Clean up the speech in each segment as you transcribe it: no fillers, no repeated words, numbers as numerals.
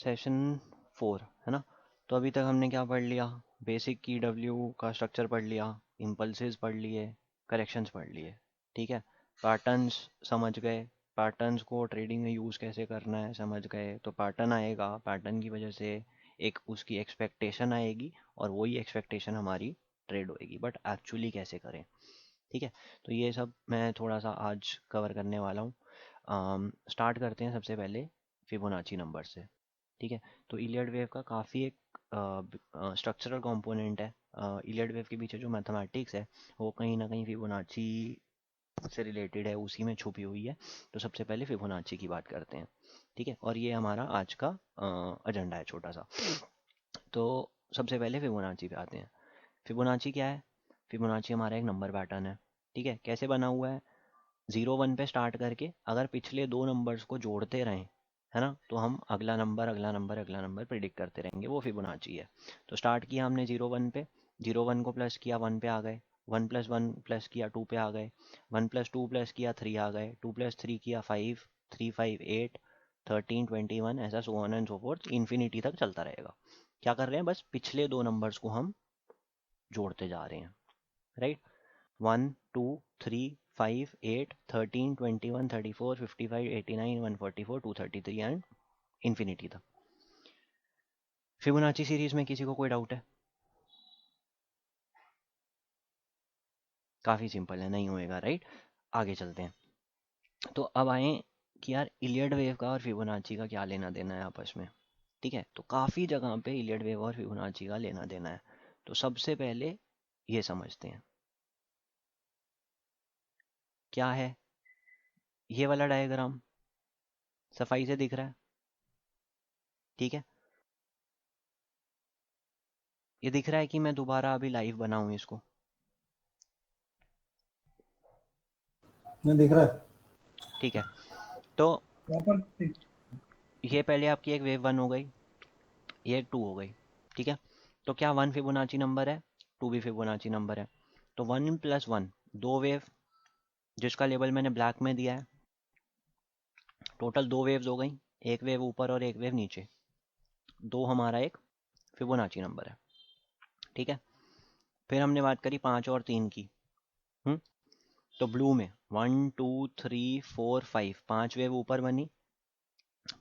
Session 4 है ना। तो अभी तक हमने क्या पढ़ लिया, बेसिक की डब्ल्यू का स्ट्रक्चर पढ़ लिया, इम्पल्सेस पढ़ लिए, करेक्शंस पढ़ लिए, ठीक है। पैटर्न्स समझ गए, पैटर्न्स को ट्रेडिंग में यूज़ कैसे करना है समझ गए। तो पैटर्न आएगा, पैटर्न की वजह से एक उसकी एक्सपेक्टेशन आएगी और वही एक्सपेक्टेशन हमारी ट्रेड होएगी, बट एक्चुअली कैसे करें, ठीक है। तो ये सब मैं थोड़ा सा आज कवर करने वाला हूँ। स्टार्ट करते हैं सबसे पहले फिबोनाची नंबर से, ठीक है। तो इलियड वेव का काफ़ी एक स्ट्रक्चरल कंपोनेंट है। इलियड वेव के पीछे जो मैथमेटिक्स है वो कहीं ना कहीं फिबोनाची से रिलेटेड है, उसी में छुपी हुई है। तो सबसे पहले फिबोनाची की बात करते हैं, ठीक है। और ये हमारा आज का एजेंडा है छोटा सा। तो सबसे पहले फिबोनाची पे आते हैं। फिबोनाची क्या है? फिबोनाची हमारा एक नंबर पैटर्न है, ठीक है। कैसे बना हुआ है? 0 1 पे स्टार्ट करके अगर पिछले दो नंबर्स को जोड़ते रहें, है ना, तो हम अगला नंबर अगला नंबर अगला नंबर प्रिडिक्ट करते रहेंगे, वो फिबोनाची है। तो स्टार्ट किया हमने 0 1 पे, 0 1 को प्लस किया 1 पे आ गए, 1 + 1 प्लस किया 2 पे आ गए, 1 + 2 प्लस किया 3 आ गए, 2 + 3 किया 5, 3 5 8 13 21, ऐसा so on and so fourth infinity तक चलता रहेगा। क्या कर रहे हैं? बस पिछले दो नंबर्स को हम जोड़ते जा रहे हैं, राइट। 1 2 3 5 8 13 21 34 55 89 144 233 एंड इन्फिनिटी तक। फिबोनाची सीरीज में किसी को कोई डाउट है? काफी सिंपल है, नहीं होएगा, राइट। आगे चलते हैं। तो अब आए कि यार इलियड वेव का और फिबोनाची का क्या लेना देना है आपस में, ठीक है। तो काफी जगह पे इलियड वेव और फिबोनाची का लेना देना है। तो सबसे पहले ये समझते हैं क्या है ये वाला डायग्राम, सफाई से दिख रहा है, ठीक है। ये दिख रहा है कि मैं दोबारा अभी लाइव बनाऊं इसको? नहीं दिख रहा है। ठीक है। तो प्रॉपर ये पहले आपकी एक वेव 1 हो गई, ये एक 2 हो गई, ठीक है। तो क्या 1 फिबोनाची नंबर है? 2 भी फिबोनाची नंबर है। तो 1 + 1 दो वेव, जिसका लेबल मैंने ब्लैक में दिया है। टोटल दो वेव्स हो गई, एक वेव ऊपर और एक वेव नीचे। दो हमारा एक फिबोनाची नंबर है, ठीक है। फिर हमने बात करी 5 और 3 की। हम्म तो ब्लू में 1 2 3 4 5 5 वेव ऊपर बनी,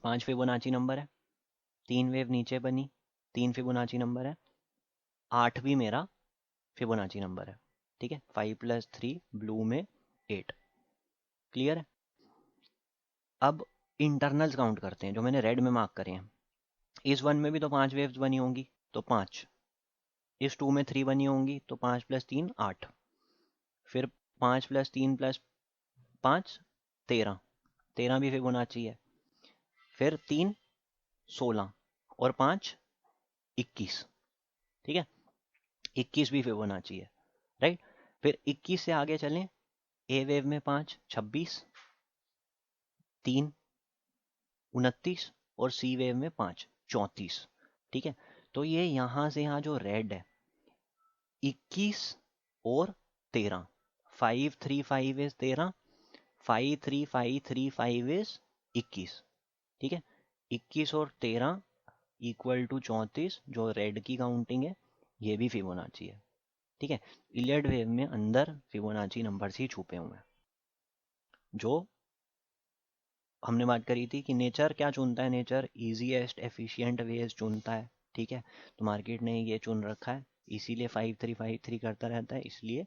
5 फिबोनाची नंबर है। 3 वेव नीचे बनी, 3 फिबोनाची नंबर है। 8 भी मेरा फिबोनाची नंबर है, ठीक है। 5 + 3 ब्लू में 8, क्लियर है। अब इंटरनल्स काउंट करते हैं जो मैंने रेड में मार्क करे हैं। इस 1 में भी तो 5 वेव्स बनी होंगी, तो 5। इस 2 में 3 बनी होंगी, तो 5 + 3 8। फिर 5 + 3 + 5 13, 13 भी फिबोनाची है। फिर 3 16 और 5 21, ठीक है। 21 भी फिबोनाची है, राइट। फिर 21 से आगे चलें, ए वेव में 5 26, 3 29 और सी वेव में 5 34, ठीक है। तो ये यहाँ से यहाँ जो रेड है 21 और 13, 5 3 5 इज 13, 5 3 5 3 5 इज 21, ठीक है। 21 और 13 इक्वल टू 34, जो रेड की काउंटिंग है, ये भी फिबोनाची है, ठीक है। इलियड वेव में अंदर फिबोनाची नंबर्स ही छुपे हुए हैं। जो हमने बात करी थी कि नेचर क्या चुनता है, नेचर इजीएस्ट एफिशिएंट वेज चुनता है, ठीक है। तो मार्केट ने ये चुन रखा है, इसीलिए 5353 करता रहता है, इसलिए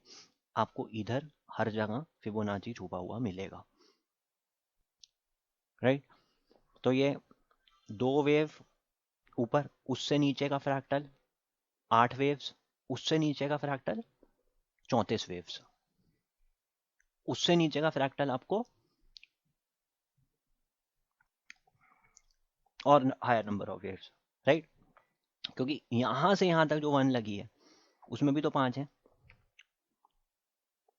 आपको इधर हर जगह फिबोनाची छुपा हुआ मिलेगा, राइट। तो ये दो वेव ऊपर, उससे नीचे का फ्रैक्टल 8 वेव्स, उससे नीचे का फ्रैक्टल 34 वेव्स, उससे नीचे का फ्रैक्टल आपको और higher number of waves, right. क्योंकि यहां से यहां तक जो 1 लगी है उसमें भी तो 5 है,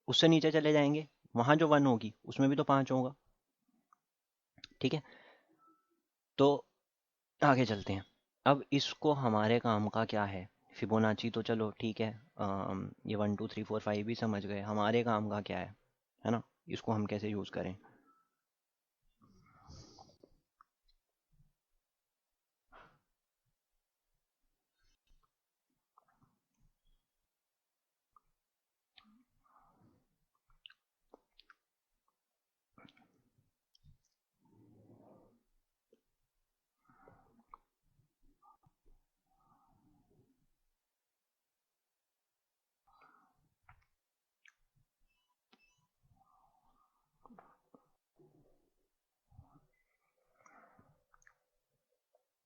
उससे नीचे चले जाएंगे, वहां जो 1 होगी उसमें भी तो 5 होगा, ठीक है। तो आगे चलते हैं। अब इसको हमारे काम का क्या है? फिबोनाची तो चलो ठीक है, ये 1 2 3 4 5 भी समझ गए, हमारे काम का क्या है ना, इसको हम कैसे यूज करें।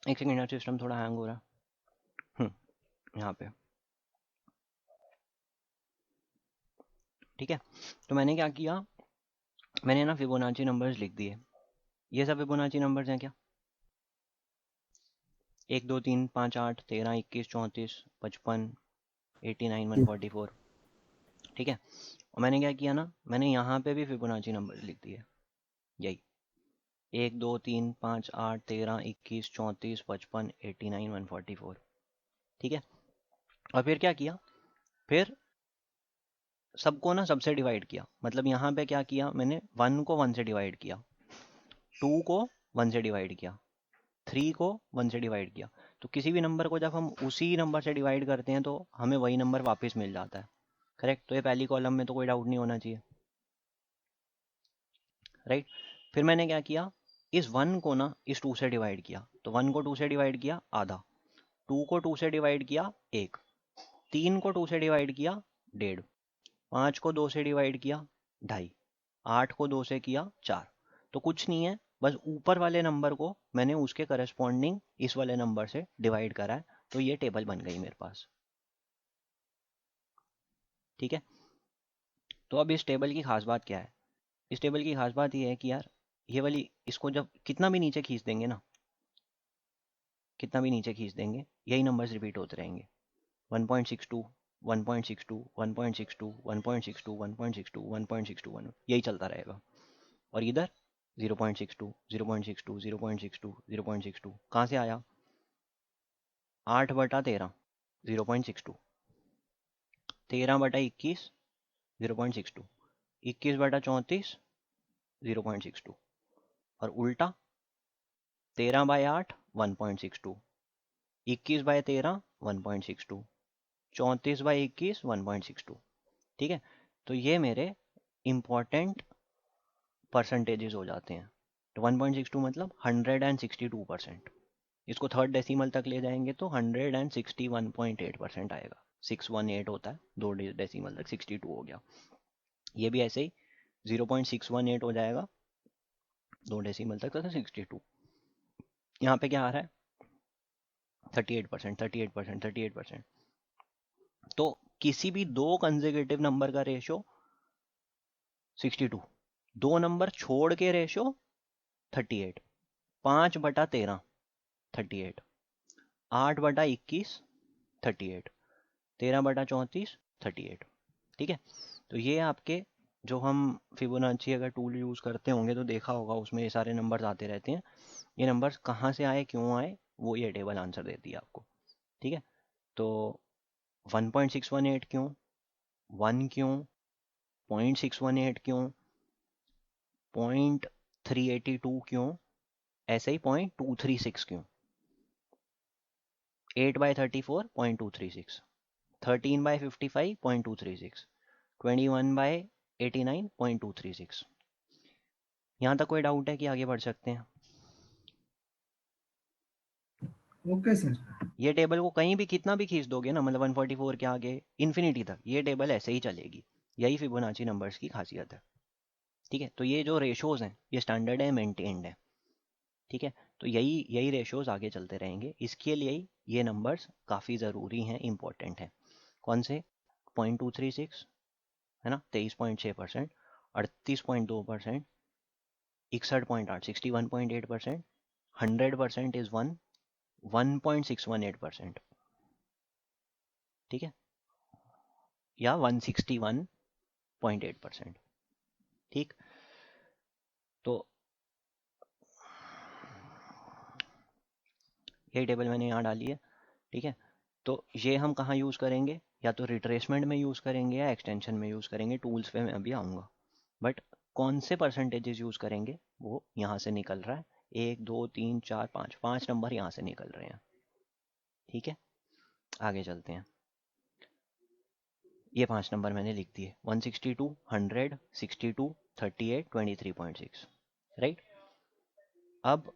एक सेकेंड यार, सिस्टम थोड़ा हैंग हो रहा है। यहाँ पे ठीक है। तो मैंने क्या किया, मैंने ना फिबोनाची नंबर्स लिख दिए। ये सब फिबोनाची नंबर्स हैं क्या? 1 2 3 5 8 13 21 34 55 89 144। ठीक है। और मैंने क्या किया ना, मैंने यहाँ पे भी फिबोनाची नंबर्स लिख दिए, यही 1 2 3 5 8 13 21 34 55 89 144। ठीक है। और फिर क्या किया, फिर सबको ना सबसे डिवाइड किया। मतलब यहाँ पे क्या किया मैंने, 1 को 1 से डिवाइड किया, 2 को 1 से डिवाइड किया, 3 को 1 से डिवाइड किया। तो किसी भी नंबर को जब हम उसी नंबर से डिवाइड करते हैं तो हमें वही नंबर वापस मिल जाता है। करेक्ट। तो ये पहली कॉलम में तो कोई डाउट नहीं होना चाहिए, राइट। फिर मैंने क्या किया, इस 1 को ना इस 2 से डिवाइड किया। तो 1 को 2 से डिवाइड किया आधा, 2 को 2 से डिवाइड किया 1, 3 को 2 से डिवाइड किया 1.5, 5 को 2 से डिवाइड किया 2.5, 8 को 2 से किया 4। तो कुछ नहीं है, बस ऊपर वाले नंबर को मैंने उसके करस्पॉन्डिंग इस वाले नंबर से डिवाइड करा है। तो ये टेबल बन गई मेरे पास। ठीक है। तो अब इस टेबल की खास बात क्या है, इस टेबल की खास बात ये है कि यार ये वाली, इसको जब कितना भी नीचे खींच देंगे ना, कितना भी नीचे खींच देंगे, यही नंबर्स रिपीट होते रहेंगे। 1.62 1.62 1.62 1.62 1.62 1.62 1, यही चलता रहेगा। और इधर 0.62 0.62 0.62 0.62 कहाँ से आया, 8/13 0.62, 13/21 0.62, 21/34 0.62, और उल्टा 13/8 1.62, 21/13 1.62, 34/21 1.62। ठीक है। तो ये मेरे इंपॉर्टेंट परसेंटेजेस हो जाते हैं। तो 1.62 मतलब 162%। इसको थर्ड डेसिमल तक ले जाएंगे तो 161.8% आएगा। 618 होता है, दो डेसिमल तक 62 हो गया। ये भी ऐसे ही 0.618 हो जाएगा, दो डेसिमल तक तो 62। यहाँ पे क्या आ रहा है, 38%, 38%, 38%। तो किसी भी दो कंसेक्यूटिव नंबर का रेशो 62, दो नंबर छोड़ के रेशो 38, 5/13 38, 8/21 38, 13/34 38। ठीक है। तो ये आपके, जो हम फिबोनाची अगर टूल यूज़ करते होंगे तो देखा होगा, उसमें ये सारे नंबर्स आते रहते हैं। ये नंबर्स कहाँ से आए, क्यों आए, वो ये टेबल आंसर देती है आपको। ठीक है। तो 1.618 क्यों, 1 क्यों, 0.618 क्यों, 0.382 क्यों, ऐसे ही 0.236 क्यों, 8/34 0.236, 13/55 0.236, 21/89 0.236। यहाँ तक कोई डाउट है कि आगे बढ़ सकते हैं? Okay sir. ये टेबल को कहीं भी कितना भी खींच दोगे ना, मतलब 144 के आगे इन्फिनिटी तक ये टेबल ऐसे ही चलेगी। यही फिबोनाची नंबर्स की खासियत है। ठीक है। तो ये जो रेशोज हैं ये स्टैंडर्ड है, मेंटेन्ड है। ठीक है। तो यही यही रेशोज आगे चलते रहेंगे। इसके लिए ही ये नंबर्स काफ़ी ज़रूरी हैं, इंपॉर्टेंट हैं। कौन से? 0.236 है ना, 23.6%, 38.2%, 61.8 61.8%, 100% इज 1.618%। ठीक है, या 161.8%। ठीक। तो ये टेबल मैंने यहाँ डाली है। ठीक है। तो ये हम कहाँ यूज़ करेंगे, या तो रिट्रेसमेंट में यूज़ करेंगे या एक्सटेंशन में यूज़ करेंगे। टूल्स पे मैं अभी आऊँगा, बट कौन से परसेंटेजेस यूज़ करेंगे वो यहाँ से निकल रहा है। 1 2 3 4 5, 5 नंबर यहाँ से निकल रहे हैं। ठीक है। आगे चलते हैं। ये 5 नंबर मैंने लिख दिए, 162 100 62 38 23.6, राइट। अब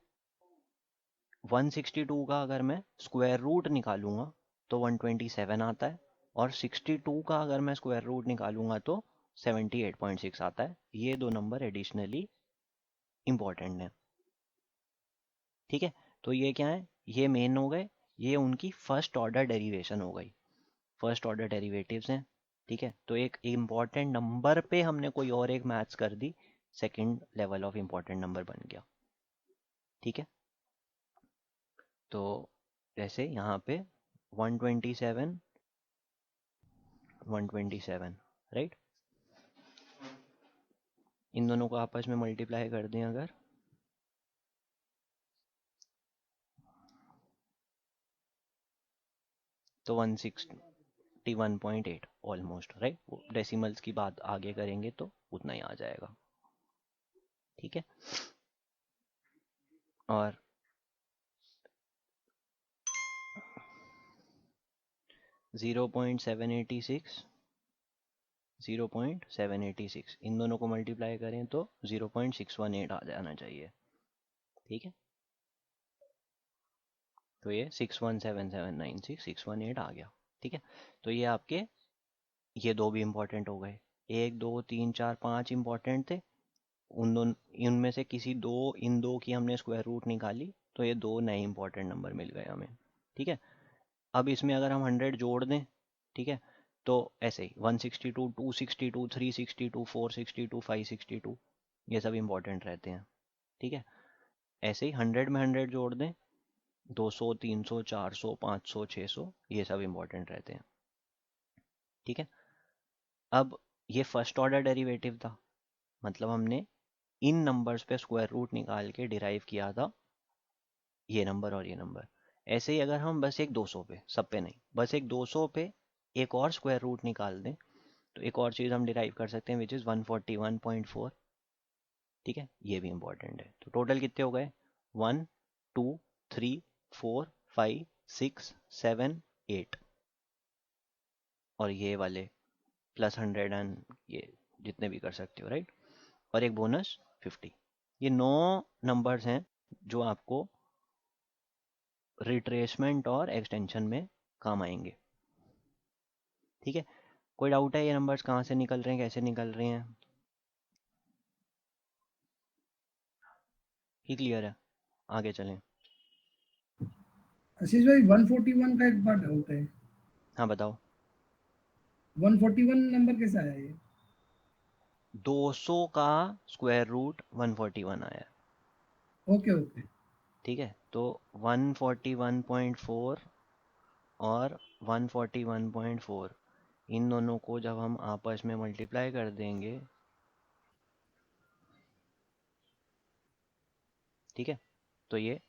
162 का अगर मैं स्क्वायर रूट निकालूंगा तो 127 आता है, और 62 का अगर मैं स्क्वायर रूट निकालूंगा तो 78.6 आता है। ये दो नंबर एडिशनली इंपॉर्टेंट है। ठीक है। तो ये क्या है, ये मेन हो गए, ये उनकी फर्स्ट ऑर्डर डेरिवेशन हो गई, फर्स्ट ऑर्डर डेरिवेटिव्स हैं। ठीक है, तो एक इम्पॉर्टेंट नंबर पे हमने कोई और एक मैथ्स कर दी, second level of important number बन गया। ठीक है, तो जैसे यहाँ पे 127 127, राइट, इन दोनों को आपस में मल्टीप्लाई कर दें अगर, तो 161.8 ऑलमोस्ट, राइट। डेसिमल्स की बात आगे करेंगे तो उतना ही आ जाएगा। ठीक है, और 0.786 0.786 इन दोनों को मल्टीप्लाई करें तो 0.618 आ जाना चाहिए। ठीक है, तो ये 617796618 आ गया। ठीक है, तो ये आपके ये दो भी इम्पोर्टेंट हो गए, 1 2 3 4 5 इम्पोर्टेंट थे, उन दोनों इनमें से किसी दो, इन दो की हमने स्क्वायर रूट निकाली, तो ये दो नए इंपॉर्टेंट नंबर मिल गए हमें। ठीक है, अब इसमें अगर हम 100 जोड़ दें, ठीक है, तो ऐसे ही 162 262 362 462 562 ये सब इंपॉर्टेंट रहते हैं। ठीक है, ऐसे ही 100 में 100 जोड़ दें, 200 300 400 500 600 ये सब इंपॉर्टेंट रहते हैं। ठीक है, अब ये फर्स्ट ऑर्डर डेरिवेटिव था, मतलब हमने इन नंबर्स पे स्क्वायर रूट निकाल के डिराइव किया था ये नंबर और ये नंबर। ऐसे ही अगर हम बस एक 200 पे, सब पे नहीं, बस एक 200 पे एक और स्क्वायर रूट निकाल दें, तो एक और चीज़ हम डिराइव कर सकते हैं, विच इज़ 141.4। ठीक है, ये भी इंपॉर्टेंट है। तो टोटल कितने हो गए, 1 2 3 4 5 6 7 8, और ये वाले प्लस 100 एंड ये जितने भी कर सकते हो, राइट, और एक बोनस 50। ये 9 नंबर्स हैं जो आपको रिट्रेसमेंट और एक्सटेंशन में काम आएंगे। ठीक है, कोई डाउट है ये नंबर्स कहाँ से निकल रहे हैं, कैसे निकल रहे हैं, ही क्लियर है? आगे चलें। आशीष भाई 141 का एक बार डाउट है, हाँ बताओ। 141 नंबर कैसा है ये? 200 का स्क्वायर रूट 141 आया है। Okay okay. ठीक है, तो 141.4 और 141.4 इन दोनों को जब हम आपस में मल्टीप्लाई कर देंगे, ठीक है, तो ये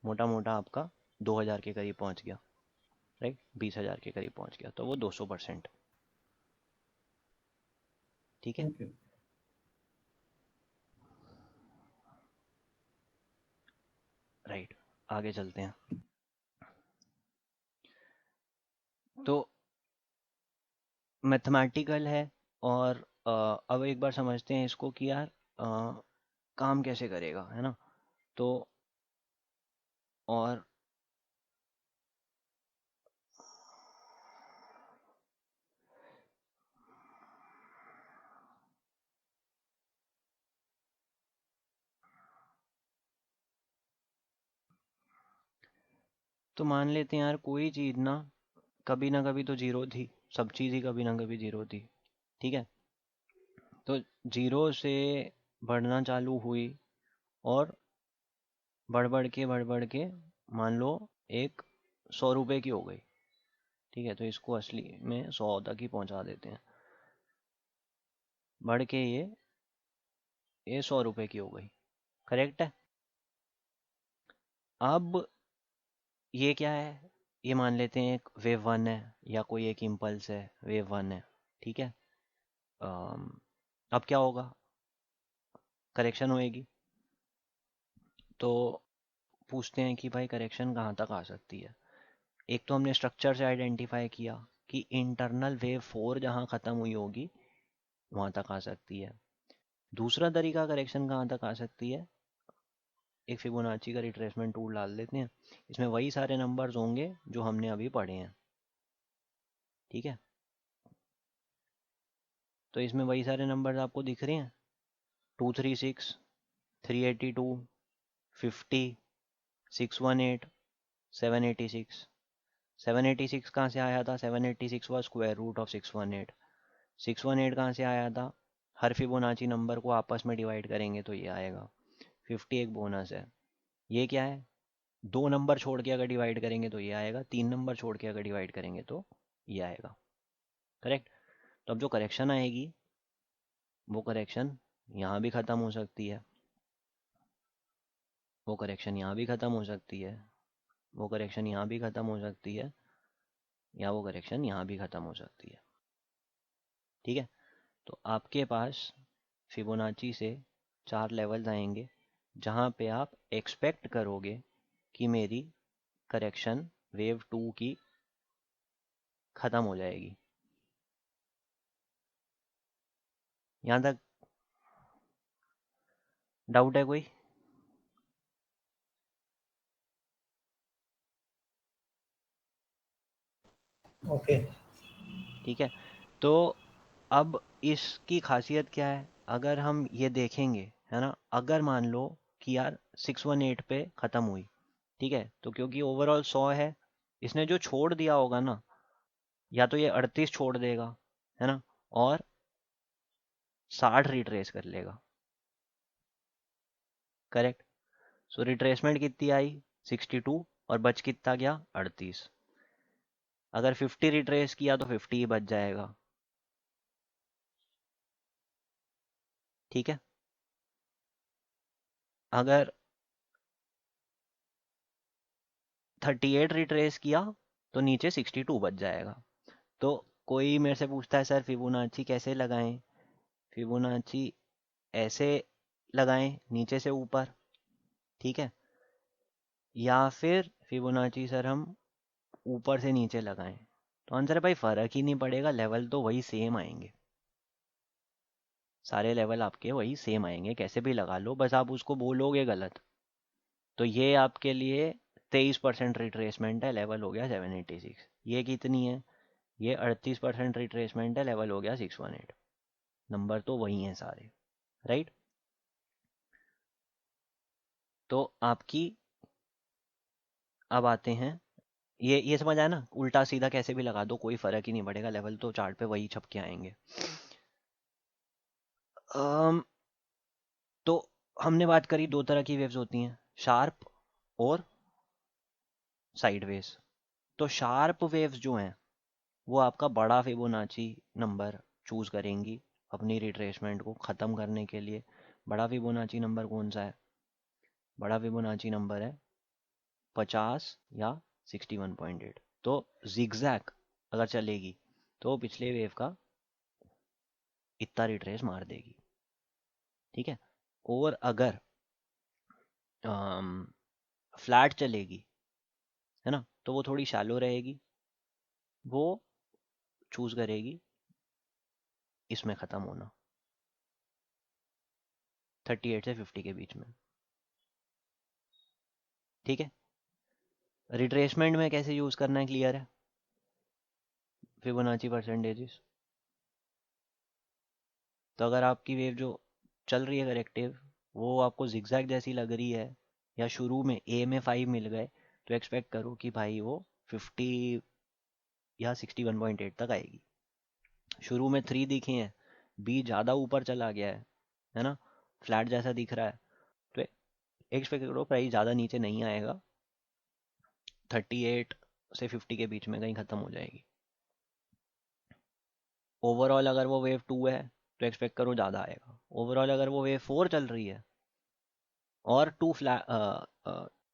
मोटा मोटा आपका 2000 के करीब पहुंच गया, राइट, 20,000 के करीब पहुंच गया, तो वो 200%। ठीक है, ओके राइट, आगे चलते हैं। तो मैथमेटिकल है, और अब एक बार समझते हैं इसको कि यार काम कैसे करेगा, है ना। तो और तो मान लेते हैं यार कोई चीज़ ना कभी तो जीरो थी, सब चीज़ ही कभी ना कभी जीरो थी। ठीक है, तो जीरो से बढ़ना चालू हुई, और बढ़ बढ़ के मान लो एक 100 रुपए की हो गई। ठीक है, तो इसको असली में 100 तक ही पहुंचा देते हैं, बढ़ के ये 100 रुपए की हो गई, करेक्ट है। अब ये क्या है, ये मान लेते हैं एक वेव वन है, या कोई एक इम्पल्स है, वेव वन है। ठीक है, अब क्या होगा, करेक्शन होएगी। तो पूछते हैं कि भाई करेक्शन कहाँ तक आ सकती है। एक तो हमने स्ट्रक्चर से आइडेंटिफाई किया कि इंटरनल वेव 4 जहाँ ख़त्म हुई होगी वहाँ तक आ सकती है। दूसरा तरीका करेक्शन कहाँ तक आ सकती है, एक फिबोनाची का रिट्रेसमेंट टूल डाल देते हैं, इसमें वही सारे नंबर्स होंगे जो हमने अभी पढ़े हैं। ठीक है, तो इसमें वही सारे नंबर्स आपको दिख रहे हैं, 236 382 50 618 786। 786 कहाँ से आया था? 786 वॉज स्क्वायर रूट ऑफ 618। 618 कहाँ से आया था? हर फिबोनाची नंबर को आपस में डिवाइड करेंगे तो ये आएगा। 50 एक बोनस है। ये क्या है? 2 नंबर छोड़ के अगर डिवाइड करेंगे तो ये आएगा, 3 नंबर छोड़ के अगर डिवाइड करेंगे तो ये आएगा। करेक्ट। तो अब जो करेक्शन आएगी वो करेक्शन यहाँ भी ख़त्म हो सकती है, वो करेक्शन यहाँ भी ख़त्म हो सकती है, वो करेक्शन यहाँ भी ख़त्म हो सकती है, या वो करेक्शन यहाँ भी ख़त्म हो सकती है। ठीक है। तो आपके पास फिबोनाची से 4 लेवल्स आएंगे जहाँ पे आप एक्सपेक्ट करोगे कि मेरी करेक्शन वेव 2 की ख़त्म हो जाएगी। यहाँ तक डाउट है कोई? ओके। ठीक है। तो अब इसकी खासियत क्या है? अगर हम ये देखेंगे, है ना, अगर मान लो कि यार 618 पे ख़त्म हुई, ठीक है, तो क्योंकि ओवरऑल 100 है, इसने जो छोड़ दिया होगा ना, या तो ये 38 छोड़ देगा, है ना, और 60 रिट्रेस कर लेगा। करेक्ट। सो रिट्रेसमेंट कितनी आई? 62, और बच कितना गया? 38। अगर 50 रिट्रेस किया तो 50 ही बच जाएगा। ठीक है। अगर 38 रिट्रेस किया तो नीचे 62 बच जाएगा। तो कोई मेरे से पूछता है सर फिबोनाची कैसे लगाएं? फिबोनाची ऐसे लगाएं नीचे से ऊपर, ठीक है, या फिर फिबोनाची सर हम ऊपर से नीचे लगाएं? तो आंसर है भाई फर्क ही नहीं पड़ेगा, लेवल तो वही सेम आएंगे, सारे लेवल आपके वही सेम आएंगे, कैसे भी लगा लो, बस आप उसको बोलोगे गलत। तो ये आपके लिए 23% रिट्रेसमेंट है, लेवल हो गया 786। ये कितनी है? ये 38% रिट्रेसमेंट है, लेवल हो गया 618। नंबर तो वही हैं सारे, राइट। तो आपकी अब आते हैं, ये समझ आया ना? उल्टा सीधा कैसे भी लगा दो, कोई फर्क ही नहीं पड़ेगा, लेवल तो चार्ट पे वही छप के आएंगे। अम, तो हमने बात करी 2 तरह की वेव्स होती हैं, शार्प और साइडवेज। तो शार्प वेव्स जो हैं वो आपका बड़ा फिबोनाची नंबर चूज करेंगी अपनी रिट्रेसमेंट को ख़त्म करने के लिए। बड़ा फिबोनाची नंबर कौन सा है? बड़ा फिबोनाची नंबर है 50 या 61.8। तो जिगजैग अगर चलेगी तो पिछले वेव का इतना रिट्रेस मार देगी। ठीक है। और अगर फ्लैट चलेगी, है ना, तो वो थोड़ी शैलो रहेगी, वो चूज करेगी इसमें ख़त्म होना 38 से 50 के बीच में। ठीक है। रिट्रेसमेंट में कैसे यूज़ करना है क्लियर है? Fibonacci percentages. तो अगर आपकी वेव जो चल रही है करेक्टिव वो आपको जिगजैग जैसी लग रही है, या शुरू में ए में 5 मिल गए, तो एक्सपेक्ट करो कि भाई वो 50 या 61.8 तक आएगी। शुरू में 3 दिखे हैं, बी ज़्यादा ऊपर चला गया है ना, फ्लैट जैसा दिख रहा है, तो एक्सपेक्ट करो प्राइस ज़्यादा नीचे नहीं आएगा, 38 से 50 के बीच में कहीं ख़त्म हो जाएगी। ओवरऑल अगर वो वेव 2 है तो एक्सपेक्ट करो ज़्यादा आएगा। ओवरऑल अगर वो वेव 4 चल रही है और 2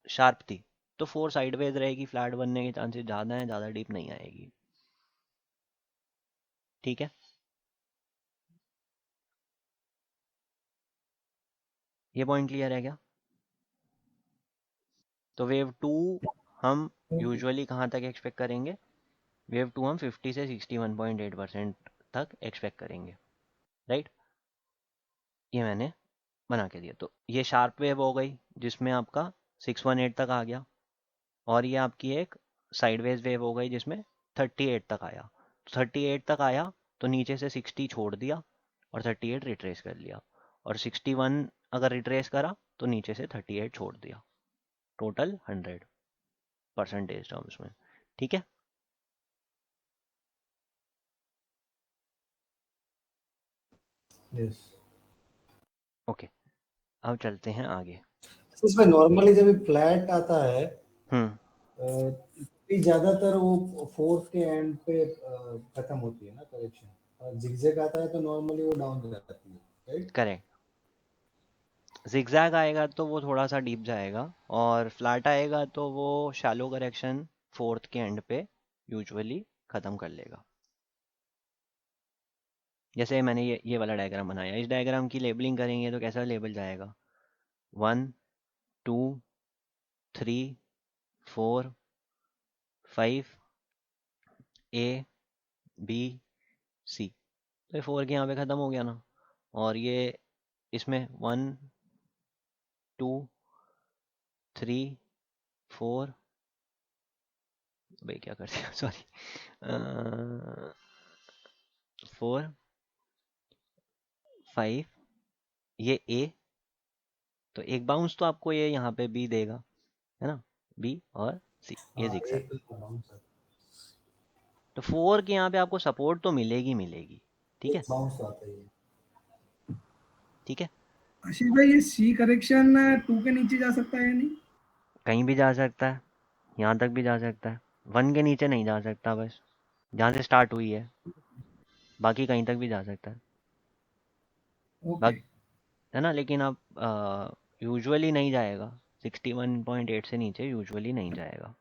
शार्प थी, तो 4 साइडवेज रहेगी, फ्लैट बनने के चांसेस ज़्यादा हैं, ज़्यादा डीप नहीं आएगी। ठीक है। ये पॉइंट क्लियर है क्या? तो वेव 2 हम ओके। यूजुअली कहाँ तक एक्सपेक्ट करेंगे? वेव 2 हम 50 से 61.8% तक एक्सपेक्ट करेंगे, राइट। ये मैंने बना के दिया। तो ये शार्प वेव हो गई जिसमें आपका 618 तक आ गया, और ये आपकी एक साइडवेज वेव हो गई जिसमें 38 तक आया। 38 तक आया तो नीचे से 60 छोड़ दिया और 38 रिट्रेस कर लिया, और 61 अगर रिट्रेस करा तो नीचे से 38 छोड़ दिया, टोटल 100। परसेंटेज टर्म्स में। ठीक है, यस। ओके, अब चलते हैं आगे। इसमें नॉर्मली जब फ्लैट आता है ज्यादातर वो फोर्थ के एंड पे खत्म होती है ना करेक्शन, और जिगजैग आता है तो नॉर्मली वो डाउन हो जाती है, राइट? करेक्ट, जिगजैग आएगा तो वो थोड़ा सा डीप जाएगा, और फ्लैट आएगा तो वो शैलो करेक्शन फोर्थ के एंड पे यूजुअली ख़त्म कर लेगा। जैसे मैंने ये वाला डायग्राम बनाया, इस डायग्राम की लेबलिंग करेंगे तो कैसा लेबल जाएगा? 1 2 3 4 5 A B C, तो ये 4 के यहाँ पे ख़त्म हो गया ना, और ये इसमें 1 2 3 4, भाई क्या कर दिया, सॉरी, 4 5, ये A, तो एक बाउंस तो आपको ये यहाँ पे B देगा, है ना, B और C, ये हाँ, जिगजैग। एक बाउंस आता तो 4 के यहाँ पे आपको सपोर्ट तो मिलेगी मिलेगी। ठीक है, है, एक बाउंस आता है। ठीक है, आशीष भाई ये सी करेक्शन 2 के नीचे जा सकता है या नहीं? कहीं भी जा सकता है, यहाँ तक भी जा सकता है, 1 के नीचे नहीं जा सकता, बस जहाँ से स्टार्ट हुई है, बाकी कहीं तक भी जा सकता है। ओके। है ना, लेकिन आप यूजुअली नहीं जाएगा, 61.8 से नीचे यूजुअली नहीं जाएगा।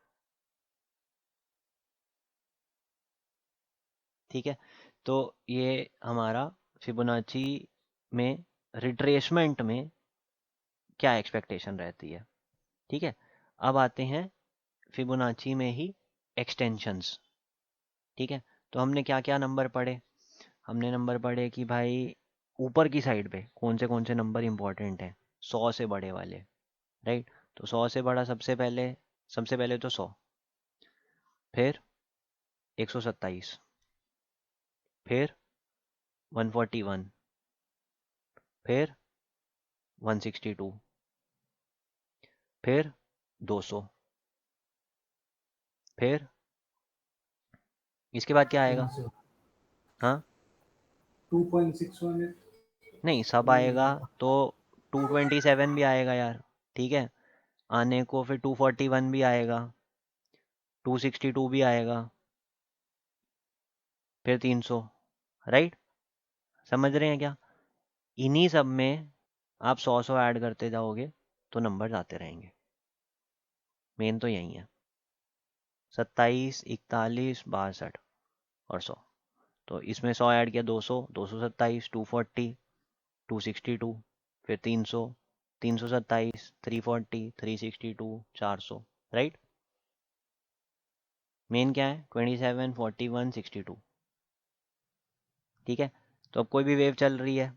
ठीक है, तो ये हमारा फिबोनाची में रिट्रेसमेंट में क्या एक्सपेक्टेशन रहती है। ठीक है, अब आते हैं फिबोनाची में ही एक्सटेंशंस। ठीक है, तो हमने क्या क्या नंबर पढ़े? हमने नंबर पढ़े कि भाई ऊपर की साइड पे कौन से नंबर इंपॉर्टेंट हैं, 100 से बड़े वाले, राइट? तो 100 से बड़ा सबसे पहले तो 100, फिर 127, फिर 141, फिर 162, फिर 200, फिर इसके बाद क्या आएगा? हाँ, 2.618 नहीं सब आएगा तो 227 भी आएगा यार। ठीक है, आने को फिर 241 भी आएगा, 262 भी आएगा, फिर 300, राइट? समझ रहे हैं क्या? इन्हीं सब में आप 100 ऐड करते जाओगे तो नंबर आते रहेंगे। मेन तो यही है, 27, 41, 62 और 100। तो इसमें 100 ऐड किया, 200, 227, 240, 262, फिर 300, 327, 340, 362, 400, राइट? मेन क्या है? 27, 41, 62। ठीक है, तो अब कोई भी वेव चल रही है,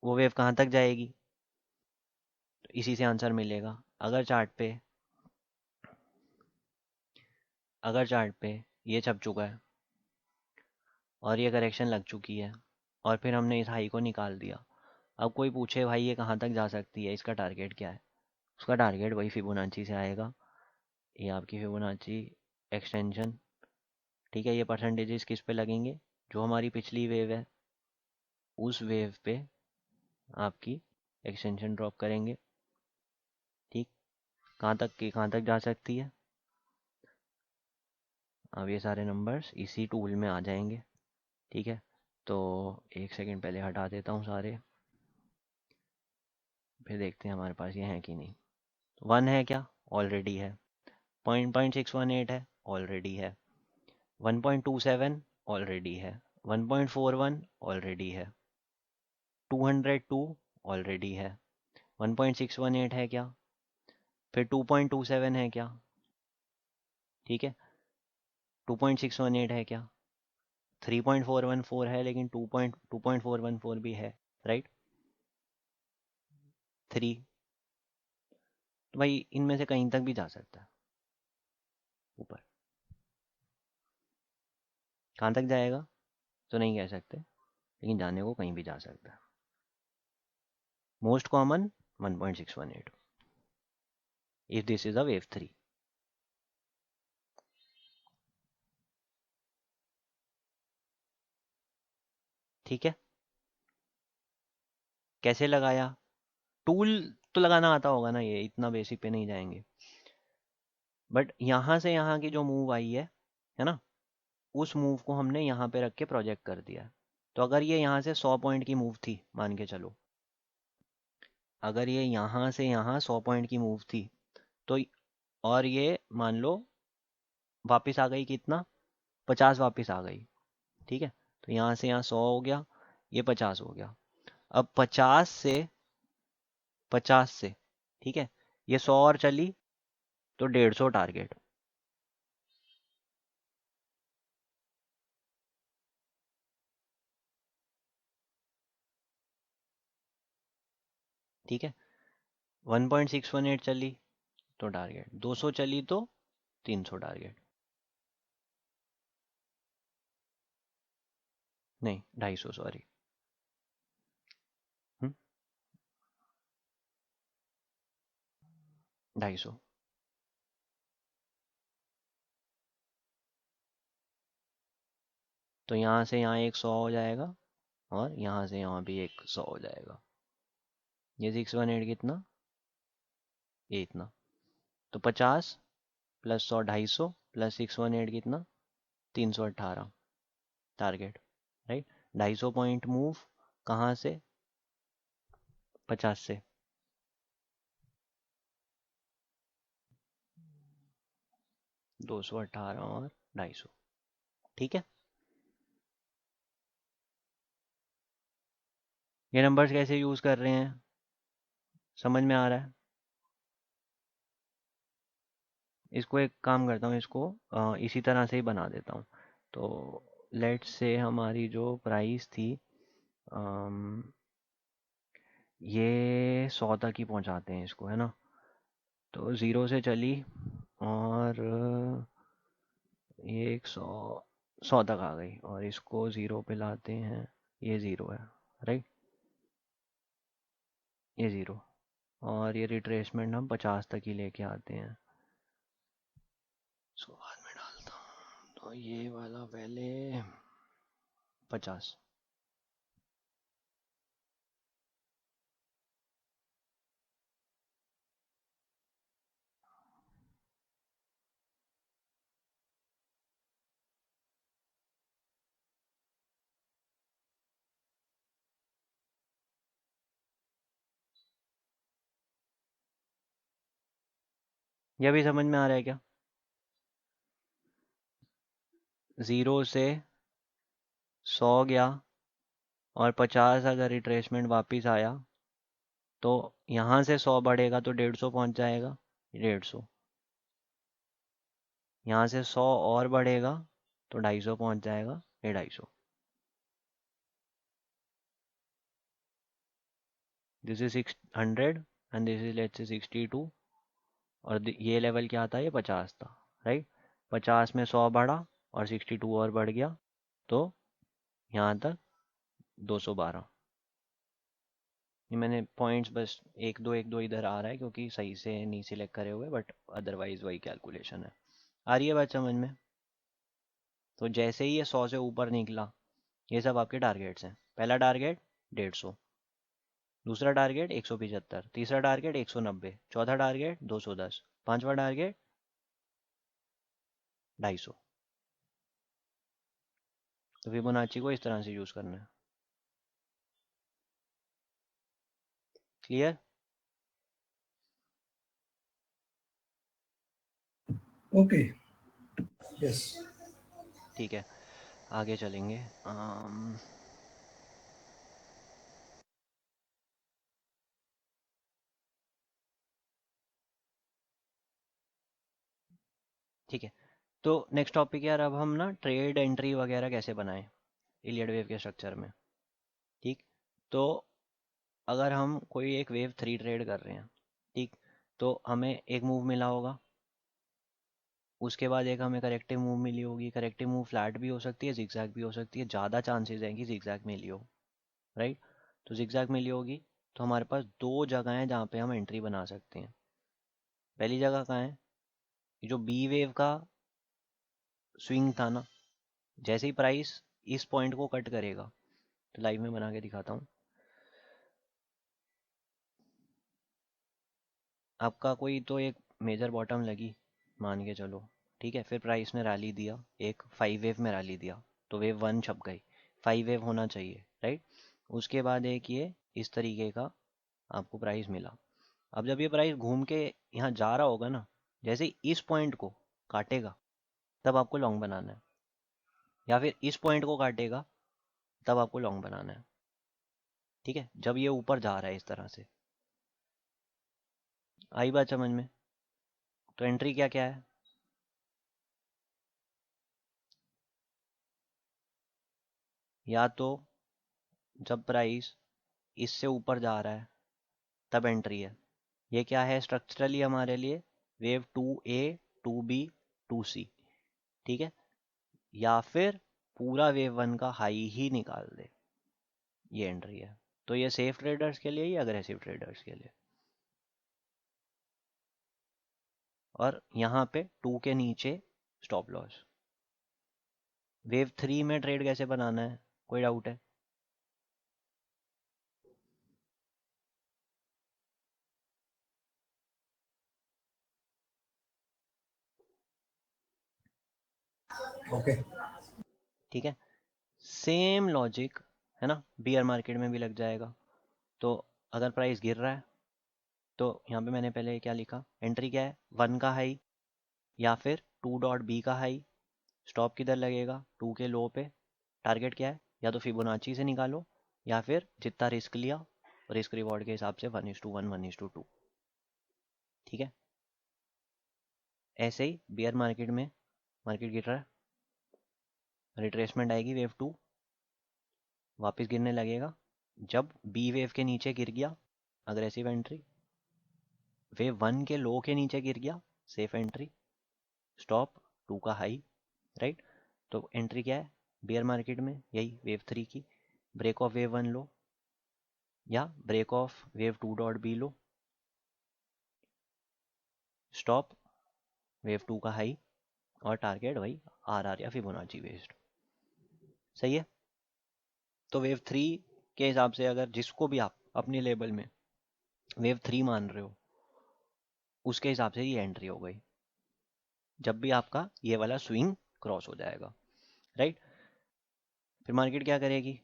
वो वेव कहाँ तक जाएगी? तो इसी से आंसर मिलेगा। अगर चार्ट पे ये छप चुका है और ये करेक्शन लग चुकी है और फिर हमने इस हाई को निकाल दिया, अब कोई पूछे भाई ये कहाँ तक जा सकती है, इसका टारगेट क्या है? उसका टारगेट वही फिबोनाची से आएगा, ये आपकी फिबोनाची एक्सटेंशन। ठीक है, ये परसेंटेजेस किस पे लगेंगे? जो हमारी पिछली वेव है उस वेव पे आपकी एक्सटेंशन ड्रॉप करेंगे। ठीक, कहाँ तक जा सकती है? अब ये सारे नंबर्स इसी टूल में आ जाएंगे। ठीक है, तो एक सेकंड पहले हटा देता हूँ सारे, फिर देखते हैं हमारे पास ये हैं कि नहीं। 1 है क्या? ऑलरेडी है। 0.618 है, ऑलरेडी है। 1.27 ऑलरेडी है। 1.41 ऑलरेडी है। 202 ऑलरेडी है। 1.618 है क्या? फिर 2.27 है क्या? ठीक है, 2.618 है क्या? 3.414 है, लेकिन 2.414 भी है, राइट? 3, तो भाई इनमें से कहीं तक भी जा सकता है ऊपर। कहाँ तक जाएगा तो नहीं कह सकते, लेकिन जाने को कहीं भी जा सकता है। Most common 1.618 if this is a wave 3। ठीक है, कैसे लगाया, टूल तो लगाना आता होगा ना, ये इतना बेसिक पे नहीं जाएंगे। बट यहाँ से यहाँ की जो मूव आई है ना, उस मूव को हमने यहाँ पे रख के प्रोजेक्ट कर दिया। तो अगर ये यहाँ से 100 पॉइंट की मूव थी, मान के चलो, अगर ये यहाँ से यहाँ 100 पॉइंट की मूव थी, तो और ये मान लो वापस आ गई कितना, 50 वापस आ गई, ठीक है। तो यहाँ से यहाँ 100 हो गया, ये 50 हो गया। अब 50 से ठीक है, ये 100 और चली तो 150 टारगेट। ठीक है, 1.618 चली तो टारगेट, 200 चली तो 300 टारगेट, नहीं 250, सॉरी। 250, तो यहाँ से यहाँ एक 100 हो जाएगा और यहाँ से यहाँ भी एक 100 हो जाएगा। ये 618 कितना, ये इतना, तो 50 प्लस 100 250 प्लस 618 कितना, 318 टारगेट, राइट। 250 पॉइंट मूव कहाँ से, 50 से। दो 218 और 250, ठीक है। ये नंबर्स कैसे यूज कर रहे हैं, समझ में आ रहा है। इसको एक काम करता हूँ, इसको इसी तरह से ही बना देता हूँ। तो लेट्स से हमारी जो प्राइस थी, अम, ये 100 तक ही पहुँचाते हैं इसको, है ना। तो 0 से चली और ये 100 तक आ गई और इसको 0 पे लाते हैं, ये 0 है, राइट, ये 0। और ये रिट्रेसमेंट हम 50 तक ही लेके आते हैं, इसको बाद में डालता हूँ। तो ये वाला पहले 50, ये भी समझ में आ रहा है क्या। 0 से 100 गया और 50 अगर रिट्रेसमेंट वापस आया तो यहाँ से 100 बढ़ेगा तो 150 पहुँच जाएगा, 150। यहाँ से 100 और बढ़ेगा तो 250 पहुँच जाएगा, ये 250। This is 600 and this is let's say 62, और ये लेवल क्या था, ये 50 था, राइट। 50 में 100 बढ़ा और 62 और बढ़ गया, तो यहाँ तक 212। ये मैंने पॉइंट्स बस एक दो इधर आ रहा है क्योंकि सही से नहीं सिलेक्ट करे हुए, बट अदरवाइज वही कैलकुलेशन है। आ रही है बात समझ में। तो जैसे ही ये 100 से ऊपर निकला, ये सब आपके टारगेट्स हैं। पहला टारगेट 150, दूसरा टारगेट 175, तीसरा टारगेट 190, चौथा टारगेट 210, पांचवा टारगेट 250। तो फिबोनाची को इस तरह से यूज करना है। क्लियर। ओके। यस। ठीक है, आगे चलेंगे। ठीक है, तो नेक्स्ट टॉपिक यार, अब हम ना ट्रेड एंट्री वगैरह कैसे बनाएं इलियड वेव के स्ट्रक्चर में। ठीक, तो अगर हम कोई एक वेव 3 ट्रेड कर रहे हैं, ठीक, तो हमें एक मूव मिला होगा, उसके बाद एक हमें करेक्टिव मूव मिली होगी। करेक्टिव मूव फ्लैट भी हो सकती है, जिगजैग भी हो सकती है, ज़्यादा चांसेस हैं कि जिगजैग मिली हो, राइट। तो जिगजैग मिली होगी तो हमारे पास दो जगह हैं जहाँ पे हम एंट्री बना सकते हैं। पहली जगह कहाँ है, ये जो बी वेव का स्विंग था ना, जैसे ही प्राइस इस पॉइंट को कट करेगा तो लाइव में बना के दिखाता हूँ। आपका कोई तो एक मेजर बॉटम लगी मान के चलो, ठीक है, फिर प्राइस ने रैली दिया, एक 5 वेव में रैली दिया, तो वेव 1 छप गई, 5 वेव होना चाहिए, राइट। उसके बाद एक ये इस तरीके का आपको प्राइस मिला। अब जब ये प्राइस घूम के यहाँ जा रहा होगा ना, जैसे ही इस पॉइंट को काटेगा तब आपको लॉन्ग बनाना है, या फिर इस पॉइंट को काटेगा तब आपको लॉन्ग बनाना है, ठीक है। जब ये ऊपर जा रहा है इस तरह से, आई बात समझ में। तो एंट्री क्या क्या है, या तो जब प्राइस इससे ऊपर जा रहा है तब एंट्री है। ये क्या है स्ट्रक्चरली हमारे लिए, वेव 2A 2B 2C, ठीक है। या फिर पूरा वेव 1 का हाई ही निकाल दे, ये एंट्री है। तो ये सेफ ट्रेडर्स के लिए या अग्रेसिव ट्रेडर्स के लिए। और यहाँ पे 2 के नीचे स्टॉप लॉस। वेव 3 में ट्रेड कैसे बनाना है, कोई डाउट है। ओके ठीक है, सेम लॉजिक है ना, बियर मार्केट में भी लग जाएगा। तो अगर प्राइस गिर रहा है तो यहाँ पे मैंने पहले क्या लिखा, एंट्री क्या है 1 का हाई या फिर 2.B का हाई, स्टॉप किधर लगेगा 2 के लो पे, टारगेट क्या है या तो फिबोनाची से निकालो या फिर जितना रिस्क लिया रिस्क रिवॉर्ड के हिसाब से 1:1 1:2, ठीक है। ऐसे ही बियर मार्केट में, मार्केट गिर रहा है, रिट्रेसमेंट आएगी, वेव 2 वापस गिरने लगेगा। जब बी वेव के नीचे गिर गया अग्रेसिव एंट्री, वेव 1 के लो के नीचे गिर गया सेफ एंट्री, स्टॉप 2 का हाई, राइट। तो एंट्री क्या है बियर मार्केट में, यही वेव 3 की, ब्रेक ऑफ वेव 1 लो या break of wave 2.B low, stop wave 2 का हाई, और टारगेट वही RR या फिबोनाची बेस्ड, सही है। तो वेव 3 के हिसाब से अगर जिसको भी आप अपने लेबल में वेव 3 मान रहे हो उसके हिसाब से ये एंट्री हो गई, जब भी आपका ये वाला स्विंग क्रॉस हो जाएगा, राइट। फिर मार्केट क्या करेगी,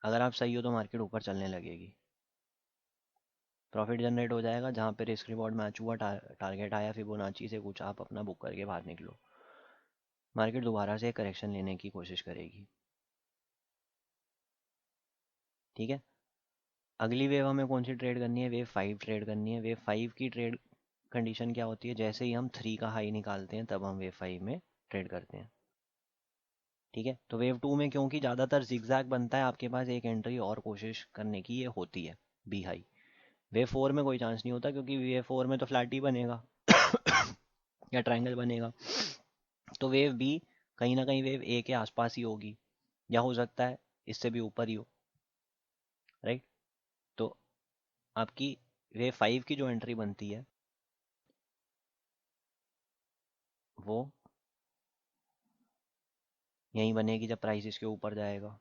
अगर आप सही हो तो मार्केट ऊपर चलने लगेगी, प्रॉफिट जनरेट हो जाएगा, जहाँ पे रिस्क रिवॉर्ड मैच हुआ, टारगेट आया फिबोनाची से कुछ, आप अपना बुक करके बाहर निकलो। मार्केट दोबारा से करेक्शन लेने की कोशिश करेगी, ठीक है। अगली वेव हमें कौन सी ट्रेड करनी है, वेव 5 ट्रेड करनी है। वेव 5 की ट्रेड कंडीशन क्या होती है, जैसे ही हम 3 का हाई निकालते हैं तब हम वेव 5 में ट्रेड करते हैं, ठीक है। तो वेव 2 में क्योंकि ज़्यादातर जिगजैग बनता है, आपके पास एक एंट्री और कोशिश करने की ये होती है, बी हाई। वेव 4 में कोई चांस नहीं होता, क्योंकि वेव 4 में तो फ्लैट ही बनेगा या ट्रायंगल बनेगा। तो वेव बी कहीं ना कहीं वेव ए के आसपास ही होगी, या हो सकता है इससे भी ऊपर ही हो, राइट। तो आपकी वेव 5 की जो एंट्री बनती है वो यहीं बनेगी जब प्राइस इसके ऊपर जाएगा,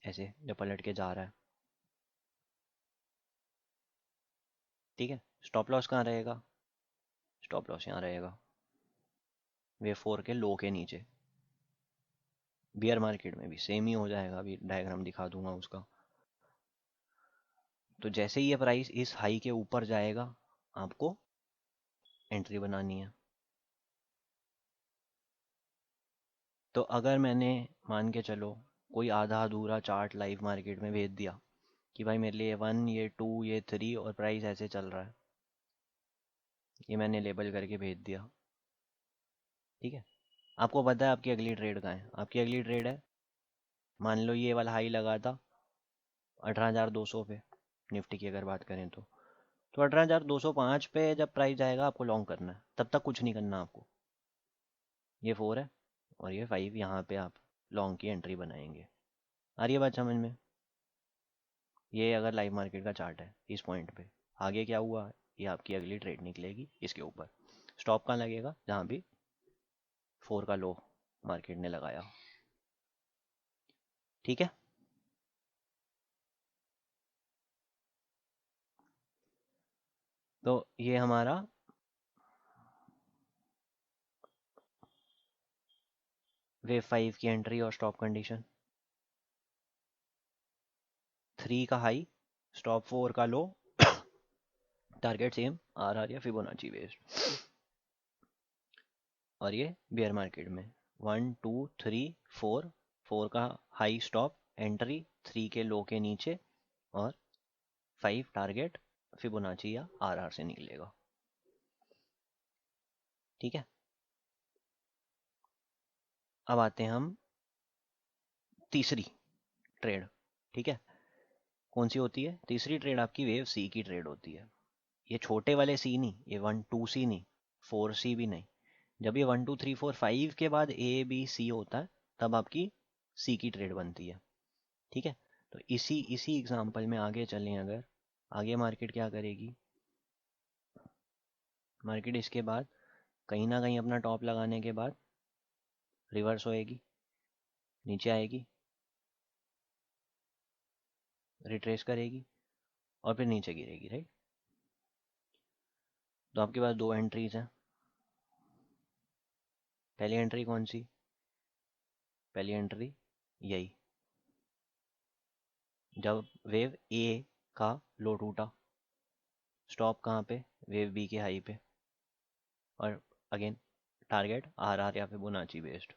ऐसे जब पलट के जा रहा है, ठीक है। स्टॉप लॉस कहाँ रहेगा, स्टॉप लॉस यहाँ रहेगा वेव 4 के लो के नीचे। बियर मार्केट में भी सेम ही हो जाएगा, अभी डायग्राम दिखा दूंगा उसका। तो जैसे ही ये प्राइस इस हाई के ऊपर जाएगा आपको एंट्री बनानी है। तो अगर मैंने मान के चलो कोई आधा अधूरा चार्ट लाइव मार्केट में भेज दिया कि भाई मेरे लिए 1 ये 2 ये 3 और प्राइस ऐसे चल रहा है, ये मैंने लेबल करके भेज दिया, ठीक है। आपको पता है आपकी अगली ट्रेड कहाँ है, आपकी अगली ट्रेड है, मान लो ये वाला हाई लगा था 18,200 पे, निफ्टी की अगर बात करें तो 18,205 पे जब प्राइस जाएगा आपको लॉन्ग करना है, तब तक कुछ नहीं करना आपको। ये 4 है और ये 5, यहाँ पे आप लॉन्ग की एंट्री बनाएंगे। आ रही है बात समझ में। ये अगर लाइव मार्केट का चार्ट है, इस पॉइंट पे आगे क्या हुआ, ये आपकी अगली ट्रेड निकलेगी इसके ऊपर। स्टॉप कहाँ लगेगा, जहाँ भी 4 का लो मार्केट ने लगाया, ठीक है। तो ये हमारा वेव 5 की एंट्री और स्टॉप कंडीशन, 3 का हाई, स्टॉप 4 का लो, टारगेट सेम आर या फिबोनाची बेस्ड, और ये बेयर मार्केट में 1 2 3 4, 4 का हाई स्टॉप एंट्री 3 के लो के नीचे, और 5 टारगेट फिबोनाची या आर से निकलेगा। ठीक है। अब आते हैं हम तीसरी ट्रेड। ठीक है, कौन सी होती है तीसरी ट्रेड? आपकी वेव सी की ट्रेड होती है। ये छोटे वाले सी नहीं, ये 1 2 सी नहीं, 4 सी भी नहीं। जब ये 1 2 3 4 5 के बाद ए बी सी होता है तब आपकी सी की ट्रेड बनती है। ठीक है, तो इसी एग्जांपल में आगे चलें, अगर आगे मार्केट क्या करेगी, मार्केट इसके बाद कहीं ना कहीं अपना टॉप लगाने के बाद रिवर्स होएगी, नीचे आएगी, रिट्रेस करेगी और फिर नीचे गिरेगी, राइट। तो आपके पास दो एंट्रीज हैं। पहली एंट्री कौन सी? पहली एंट्री यही, जब वेव ए का लो टूटा, स्टॉप कहाँ पे? वेव बी के हाई पे, और अगेन टारगेट आर या फिबोनाची बेस्ड।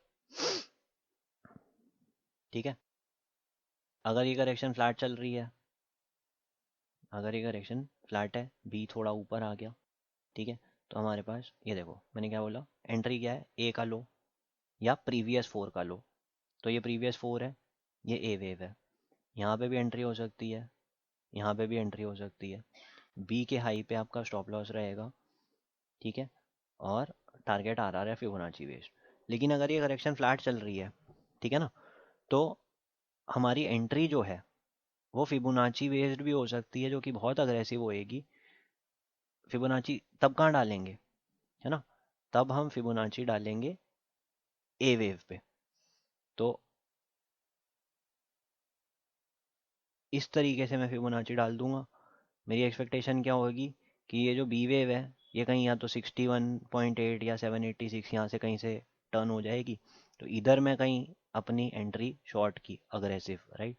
ठीक है, अगर ये करेक्शन फ्लैट चल रही है, अगर ये करेक्शन फ्लैट है, बी थोड़ा ऊपर आ गया, ठीक है, तो हमारे पास ये देखो मैंने क्या बोला, एंट्री क्या है? ए का लो या प्रीवियस 4 का लो। तो ये प्रीवियस 4 है, ये ए वेव है, यहाँ पे भी एंट्री हो सकती है, यहाँ पे भी एंट्री हो सकती है। बी के हाई पे आपका स्टॉप लॉस रहेगा, ठीक है, और टारगेट आ रहा है फिबोनाची बेस्ड। लेकिन अगर ये करेक्शन फ्लैट चल रही है, ठीक है ना, तो हमारी एंट्री जो है वो फिबोनाची बेस्ड भी हो सकती है, जो कि बहुत अग्रेसिव होएगी। फिबोनाची तब कहाँ डालेंगे, है ना, तब हम फिबोनाची डालेंगे ए वेव पे। तो इस तरीके से मैं फिबोनाची डाल दूंगा। मेरी एक्सपेक्टेशन क्या होगी कि ये जो बी वेव है ये कहीं या तो 61.8 या 786 यहाँ से कहीं से टर्न हो जाएगी। तो इधर मैं कहीं अपनी एंट्री शॉर्ट की अग्रेसिव, राइट,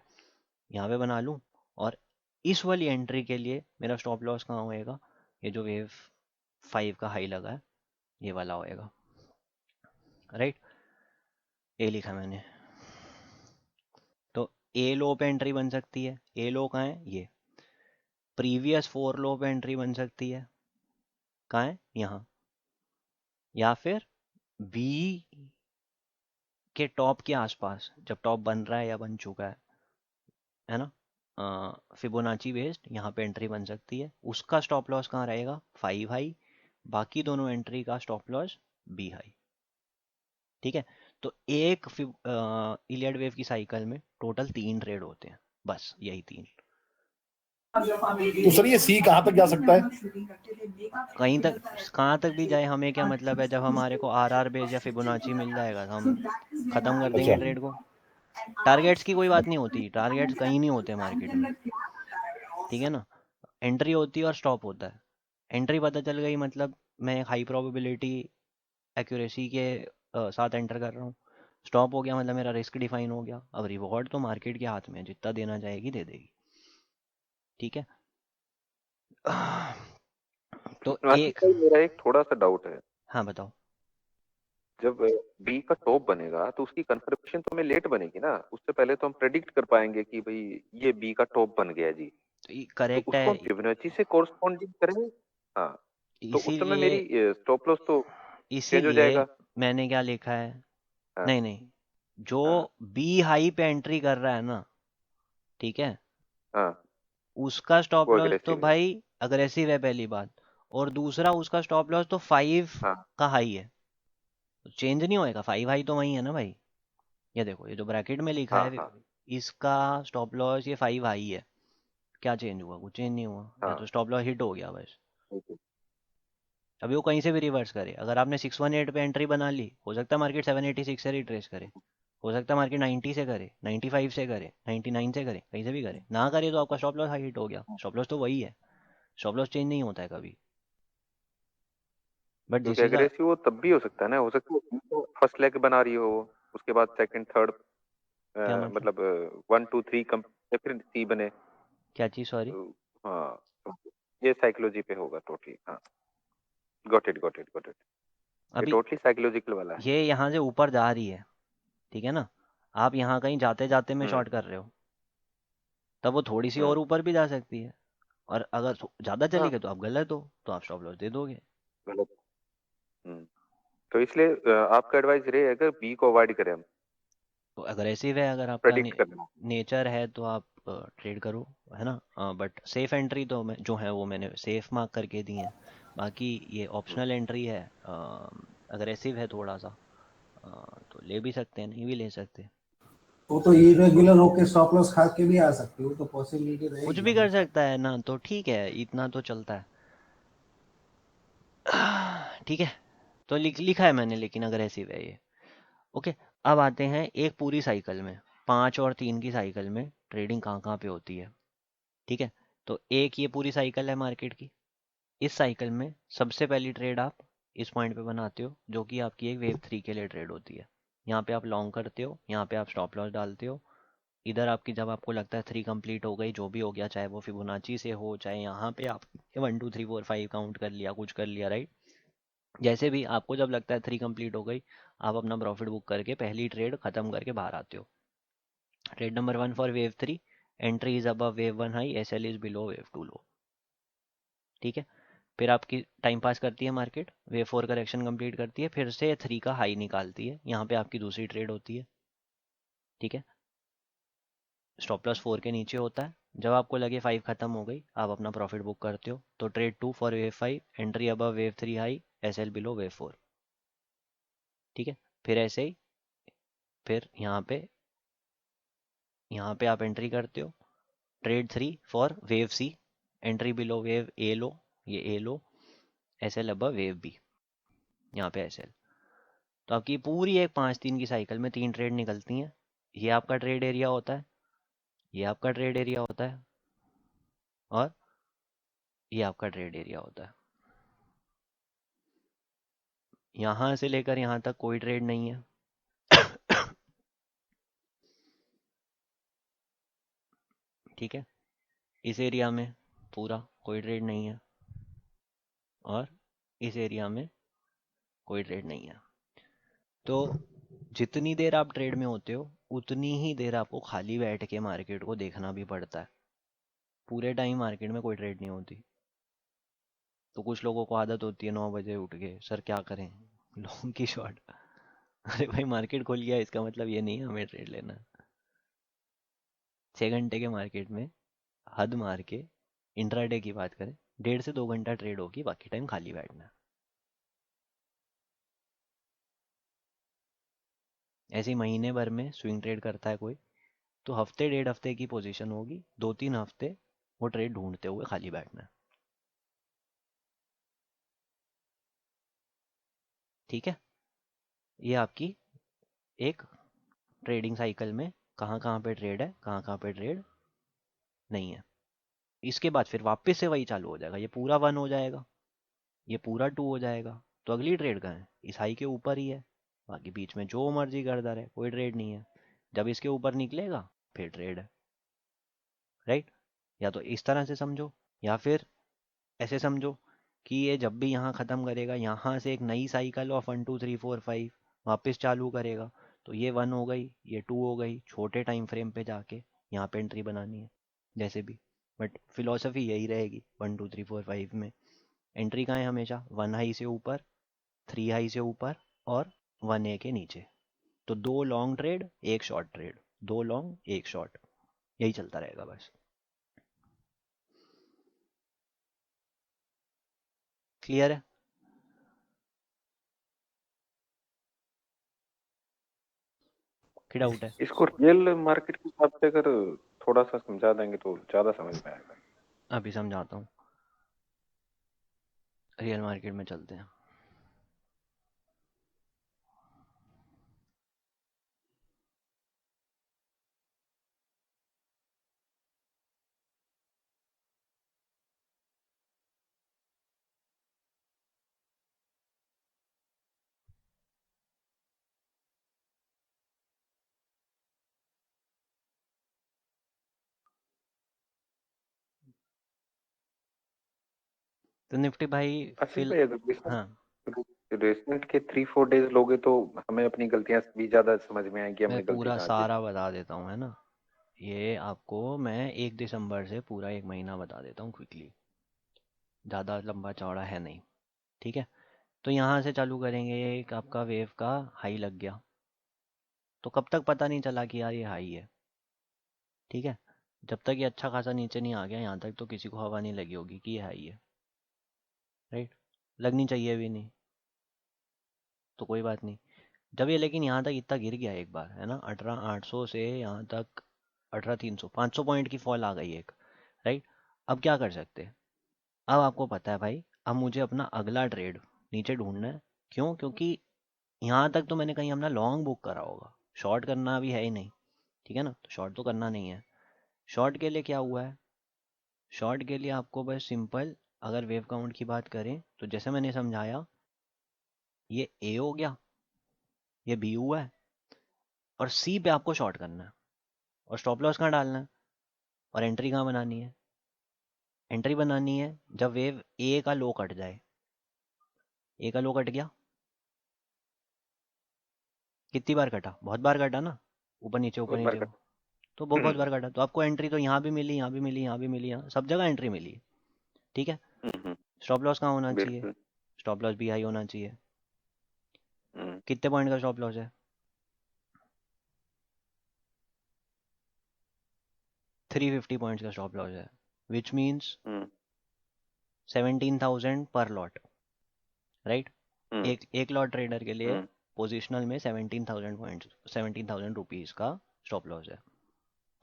यहाँ पे बना लूँ, और इस वाली एंट्री के लिए मेरा स्टॉप लॉस कहाँ होएगा? ये जो वेव 5 का हाई लगा है ये वाला होएगा, राइट। ये लिखा मैंने। तो ए लो पे एंट्री बन सकती है, ए लो कहाँ है? ये प्रीवियस 4 लो पे एंट्री बन सकती है, कहाँ है? यहाँ, या फिर बी के टॉप के आसपास, जब टॉप बन रहा है या बन चुका है ना, फिबोनाची बेस्ड यहाँ पे एंट्री बन सकती है। उसका स्टॉप लॉस कहाँ रहेगा? 5 हाई, बाकी दोनों एंट्री का स्टॉप लॉस बी हाई। ठीक है, तो एक इलियड वेव की साइकिल में टोटल 3 ट्रेड होते हैं, बस यही 3। तो सर ये सी कहाँ तक जा सकता है? कहीं तक, कहाँ तक भी जाए हमें क्या मतलब है, जब हमारे को आर बेस या फिबोनाची मिल जाएगा तो हम खत्म कर देंगे अच्छा। ट्रेड को। टारगेट्स की कोई बात नहीं होती, टारगेट्स कहीं नहीं होते मार्केट में, ठीक है ना। एंट्री होती है और स्टॉप होता है। एंट्री पता चल गई मतलब मैं हाई प्रोबेबिलिटी एक्यूरेसी के साथ एंटर कर रहा हूँ। स्टॉप हो गया मतलब मेरा रिस्क डिफाइन हो गया। अब रिवॉर्ड तो मार्केट के हाथ में है, जितना देना चाहेगी दे देगी, ठीक है। तो आशीष एक, भाई मेरा एक थोड़ा सा डाउट है। हाँ बताओ। जब बी का टॉप बनेगा तो उसकी कंफर्मेशन तो हमें लेट बनेगी ना, उससे पहले तो हम प्रेडिक्ट कर पाएंगे कि भाई ये बी का टॉप बन गया जी, तो तो करेक्ट उसको हम है, फिबोनाची से कोरस्पॉन्डिंग करेंगे। हाँ, तो उस समय इसीलिए मेरी स्टॉप लॉस तो चेंज हो इसीलिए जाएगा। मैंने क्या लिखा है, हाँ नहीं नहीं, जो हाँ बी हाई पे एंट्री कर रहा है ना, ठीक है, हाँ, उसका स्टॉप वो लॉस तो अग्रेसिव है। भाई अग्रेसिव है पहली बात, और दूसरा उसका स्टॉप लॉस तो 5 हाँ का हाई है, तो चेंज नहीं होएगा। 5 हाई तो वही है ना भाई, ये देखो ये जो ब्रैकेट में लिखा हाँ है हाँ इसका स्टॉप लॉस ये 5 हाई है। क्या चेंज हुआ? कुछ चेंज नहीं हुआ, या तो हाँ, स्टॉप लॉस हिट हो गया बस। ठीक है। अभी वो कहीं से भी रिवर्स करे, अगर आपने 618 पे एंट्री बना ली, हो सकता है मार्केट 786 से रिट्रेस करे, हो सकता है मार्केट 90 से करे, 95 से करे, 99 से करे, कहीं से भी करे, ना करे तो आपका स्टॉप लॉस हाई हिट हो गया। स्टॉप लॉस तो वही है, स्टॉप लॉस चेंज नहीं होता है कभी। बट क्योंकि जिसी का एग्रेसिव वो तब भी हो सकता है ना, हो सकता है फर्स्ट लेग बना रही हो, उसके बाद सेकंड थर्ड क्या मतलब, मतलब 1 2 3 कम, या फिर सी बने। क्या चीज़, सॉरी। तो, हाँ, तो ये साइकोलॉजी पे होगा टोटली। हाँ, got it got it got it. ये अभी टोटली साइकोलॉजिकल वाला है। ये यहाँ से ऊपर जा रही है, ठीक है ना, आप यहाँ कहीं जाते जाते में हम्म शॉर्ट कर रहे हो, तब वो थोड़ी सी और हम्म ऊपर भी जा सकती है, और अगर ज़्यादा चली हाँ, गई तो आप गलत हो, तो आप स्टॉप लॉस दे दोगे। गलत। हम्म तो इसलिए आपका एडवाइस रहेगा बी को अवॉइड करें हम, तो अग्रेसिव है अगर आपका प्रेडिक्ट करना। नेचर है तो आप ट्रेड करो, है ना। बट सेफ एंट्री तो मैं जो है वो मैंने सेफ मार्क करके दी है। बाकी ये हम्म, ऑप्शनल एंट्री है, अग्रेसिव है थोड़ा सा, तो ले भी सकते हैं, नहीं भी ले सकते। वो तो इरेगुलर होके स्टॉप लॉस खा के भी आ सकती है, वो तो पॉसिबिलिटी कुछ रहेगी भी कर हमेशा। सकता है ना, तो ठीक है, इतना तो चलता है। ठीक है, तो लिखा है मैंने, लेकिन अग्रेसिव है ये। ओके, अब आते हैं एक पूरी साइकिल में, 5 और 3 की साइकिल में ट्रेडिंग कहाँ कहाँ पे होती है। ठीक है, तो एक ये पूरी साइकिल है मार्केट की। इस साइकिल में सबसे पहली ट्रेड आप इस पॉइंट पे बनाते हो, जो कि आपकी एक वेव 3 के लिए ट्रेड होती है। यहाँ पे आप लॉन्ग करते हो, यहाँ पे आप स्टॉप लॉस डालते हो। इधर आपकी जब आपको लगता है 3 कंप्लीट हो गई, जो भी हो गया, चाहे वो फिबोनाची से हो, चाहे यहाँ पे आप 1 2 3 4 5 काउंट कर लिया, कुछ कर लिया, राइट। जैसे भी आपको जब लगता है 3 कंप्लीट हो गई, आप अपना प्रॉफिट बुक करके पहली ट्रेड खत्म करके बाहर आते हो। Trade number 1 for wave 3, entry is above wave 1 high, S L is below wave 2 लो। ठीक है, फिर आपकी टाइम पास करती है मार्केट, वेव 4 करेक्शन कंप्लीट करती है, फिर से 3 का हाई निकालती है, यहाँ पे आपकी दूसरी ट्रेड होती है। ठीक है, स्टॉप लॉस 4 के नीचे होता है। जब आपको लगे 5 खत्म हो गई, आप अपना प्रॉफिट बुक करते हो। तो trade 2 for wave 5, entry above wave 3 high, S L below wave 4। ठीक है, फिर ऐसे ही, फिर यहाँ पे आप एंट्री करते हो। Trade 3 for wave C, entry below wave A low, ये A low, S L above wave B, यहाँ पे एस एल। तो आपकी पूरी एक 5 3 की साइकिल में 3 ट्रेड निकलती हैं। ये आपका ट्रेड एरिया होता है, ये आपका ट्रेड एरिया होता है, और ये आपका ट्रेड एरिया होता है। यहाँ से लेकर यहाँ तक कोई ट्रेड नहीं है। ठीक है, इस एरिया में पूरा कोई ट्रेड नहीं है, और इस एरिया में कोई ट्रेड नहीं है। तो जितनी देर आप ट्रेड में होते हो, उतनी ही देर आपको खाली बैठ के मार्केट को देखना भी पड़ता है। पूरे टाइम मार्केट में कोई ट्रेड नहीं होती। तो कुछ लोगों को आदत होती है 9 बजे उठ के, सर क्या करें, लॉन्ग की शॉर्ट। अरे भाई, मार्केट खुल गया, इसका मतलब ये नहीं है हमें ट्रेड लेना। 6 घंटे के मार्केट में हद मार के, इंट्राडे की बात करें, 1.5 से 2 घंटा ट्रेड होगी, बाकी टाइम खाली बैठना है। ऐसे ही महीने भर में स्विंग ट्रेड करता है कोई, तो हफ्ते 1.5 हफ्ते की पोजीशन होगी, 2 3 हफ्ते वो ट्रेड ढूंढते हुए खाली बैठना है। ठीक है, ये आपकी एक ट्रेडिंग साइकिल में कहाँ कहाँ पे ट्रेड है, कहाँ कहाँ पे ट्रेड नहीं है। इसके बाद फिर वापस से वही चालू हो जाएगा, ये पूरा 1 हो जाएगा, ये पूरा 2 हो जाएगा, तो अगली ट्रेड कहाँ है, इस हाई के ऊपर ही है। बाकी बीच में जो मर्जी करता रहे, कोई ट्रेड नहीं है। जब इसके ऊपर निकलेगा, फिर ट्रेड है, राइट। या तो इस तरह से समझो, या फिर ऐसे समझो कि ये जब भी यहाँ ख़त्म करेगा, यहाँ से एक नई साइकिल ऑफ 1 2 3 4 5 वापस चालू करेगा। तो ये 1 हो गई, ये 2 हो गई, छोटे टाइम फ्रेम पे जाके यहाँ पे एंट्री बनानी है, जैसे भी। बट फिलोसफी यही रहेगी 1 2 3 4 5 में। एंट्री कहाँ है हमेशा, 1 हाई से ऊपर, 3 हाई से ऊपर, और 1 ए के नीचे। तो 2 long trade, 1 short trade, 2 long 1 short, यही चलता रहेगा बस। क्लियर है कि डाउट है? इसको रियल मार्केट के हिसाब से अगर थोड़ा सा समझा देंगे तो ज्यादा समझ में आएगा। अभी समझाता हूँ, रियल मार्केट में चलते हैं। तो निफ्टी भाई आशीष फिल भाई अगर हाँ रिसेंट के 3-4 डेज लोगे तो हमें अपनी गलतियां भी ज्यादा समझ में आएंगी, मैं हमने गलती पूरा कहाँ की सारा थी। बता देता हूँ, है ना। ये आपको मैं 1 दिसंबर से पूरा 1 महीना बता देता हूँ क्विकली, ज़्यादा लंबा चौड़ा है नहीं। ठीक है, तो यहाँ से चालू करेंगे। एक आपका वेव का हाई लग गया, तो कब तक पता नहीं चला कि यार ये हाई है। ठीक है, जब तक ये अच्छा खासा नीचे नहीं आ गया यहाँ तक, तो किसी को हवा नहीं लगी होगी कि ये हाई है। राइट, लगनी चाहिए भी नहीं, तो कोई बात नहीं। जब ये लेकिन यहाँ तक इतना गिर गया एक बार, है ना, 18,800 से यहाँ तक 18,300, 500 पॉइंट की फॉल आ गई एक। राइट, अब क्या कर सकते हैं। अब आपको पता है भाई, अब मुझे अपना अगला ट्रेड नीचे ढूंढना है। क्यों? क्योंकि यहाँ तक तो मैंने कहीं अपना लॉन्ग बुक करा होगा, शॉर्ट करना अभी है ही नहीं। ठीक है ना, तो शॉर्ट तो करना नहीं है। शॉर्ट के लिए क्या हुआ है, शॉर्ट के लिए आपको बस सिंपल, अगर वेव काउंट की बात करें तो जैसे मैंने समझाया, ये ए हो गया, ये बी हुआ है, और सी पे आपको शॉर्ट करना है। और स्टॉप लॉस कहाँ डालना है, और एंट्री कहाँ बनानी है। एंट्री बनानी है जब वेव ए का लो कट जाए। ए का लो कट गया, कितनी बार कटा, बहुत बार कटा ना, ऊपर नीचे ऊपर बहुत बार नीचे। कर। तो बहुत बार कटा, तो आपको एंट्री तो यहाँ भी मिली, यहाँ भी मिली, यहाँ भी मिली, यहाँ सब जगह एंट्री मिली। ठीक है, हम्म, स्टॉप लॉस कहाँ होना चाहिए, बिल्कुल। स्टॉप लॉस भी हाई होना चाहिए। हम्म, कितने पॉइंट का स्टॉप लॉस है, 350 पॉइंट्स का स्टॉप लॉस है, विच मीन्स हम्म, 17,000 पर लॉट। राइट, हम्म, एक लॉट ट्रेडर के लिए हम्म, पोजिशनल में 17,000 पॉइंट्स, 17,000 रुपीज़ का स्टॉप लॉस है।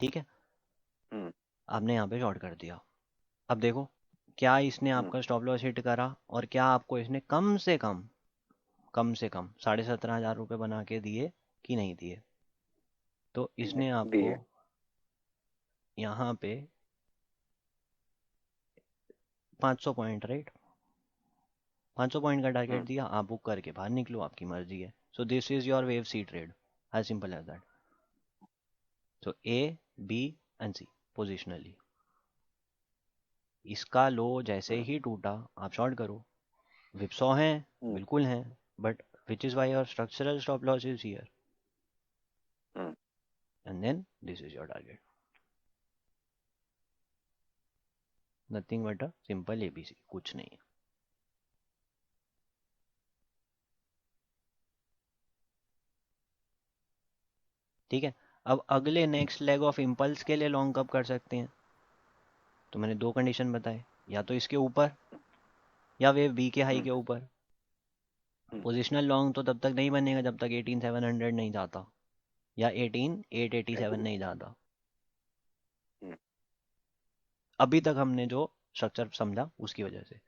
ठीक है, हम्म, आपने यहाँ पे शॉर्ट कर दिया। अब देखो, क्या इसने हम्म, आपका स्टॉप लॉस हिट करा, और क्या आपको इसने कम से कम 17,500 रुपये बना के दिए कि नहीं दिए। तो इसने आपको दिए। यहाँ पे 500 पॉइंट, राइट, 500 पॉइंट का टारगेट हम्म, दिया, आप बुक करके बाहर निकलो, आपकी मर्जी है। So this is your wave C trade, as simple as that. So A, B and C positionally, इसका लो जैसे हम्म, ही टूटा आप शॉर्ट करो। विपसॉ हैं, हम्म, बिल्कुल हैं, but which is why your structural stop loss is here, hmm. And then this is your target. Nothing but a simple ABC, कुछ नहीं है। ठीक है, अब अगले नेक्स्ट लेग ऑफ इम्पल्स के लिए लॉन्ग कब कर सकते हैं, तो मैंने दो कंडीशन बताए, या तो इसके ऊपर या वेव बी के हाई हम्म, के ऊपर। हम्म, पोजिशनल लॉन्ग तो तब तक नहीं बनेगा जब तक 18,700 नहीं जाता, या 18,887 agree। नहीं जाता। हम्म, अभी तक हमने जो स्ट्रक्चर समझा उसकी वजह से।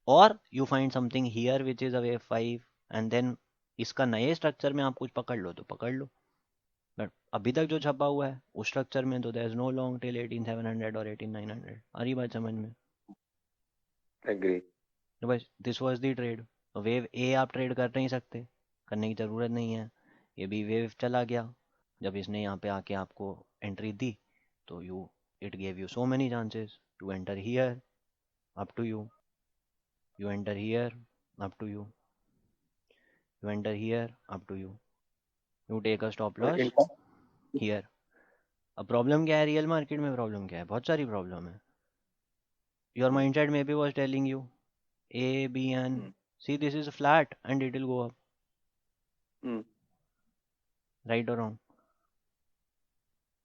और you find something here which is a wave 5, and then इसका नए स्ट्रक्चर में आप कुछ पकड़ लो तो पकड़ लो। बट अभी तक जो छपा हुआ है उस स्ट्रक्चर में तो there is no long till 18,700 और 18,900। आ रही बात समझ में। एग्री। तो बस this was the trade. Wave A आप ट्रेड कर नहीं सकते, करने की ज़रूरत नहीं है। ये भी वेव चला गया, जब इसने यहाँ पे आके आपको एंट्री दी, तो you, it gave you so many chances to enter here, up to you, you enter here, up to you, you enter here, up to you, you take a stop और लॉस इनका here. अब problem क्या है, real market में problem क्या है, बहुत सारी प्रॉब्लम है। Your hmm, mindset may be was telling you A B and hmm, see, this is flat and it will go up, hmm, right और रॉन्ग।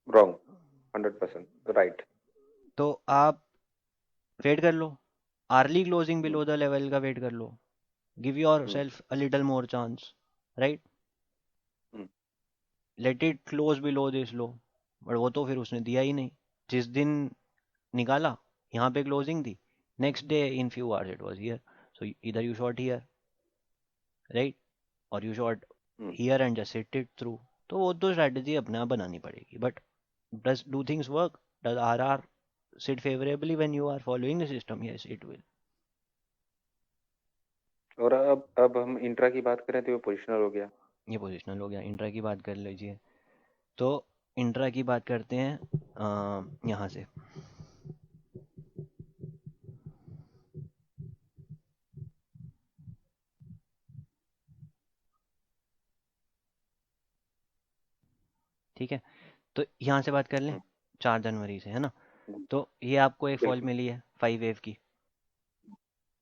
रॉन्ग। 100% राइट। तो आप वेट कर लो, early closing hmm, below the level का wait कर लो, give your hmm, self a little more chance, right, hmm, let it close below this low. But वो तो फिर उसने दिया ही नहीं। जिस दिन निकाला, यहाँ पे क्लोजिंग थी, next day in few hours it was here. So इधर यू शॉट हियर, राइट, और you shot hmm. Here and just hit it through. तो वो तो स्ट्रैटेजी अपने आप बनानी पड़ेगी। But does do things work, does are sit favorably when you are following the system? Yes, it will. और अब हम इंट्रा की बात करें तो ये पोजिशनल हो गया। ये पोजिशनल हो गया। इंट्रा की बात कर लीजिए, तो इंट्रा की बात करते हैं यहाँ से। ठीक है, तो यहाँ से बात कर लें 4 जनवरी से, है ना। तो ये आपको एक फॉल बिल्कुल। मिली है 5 वेव की,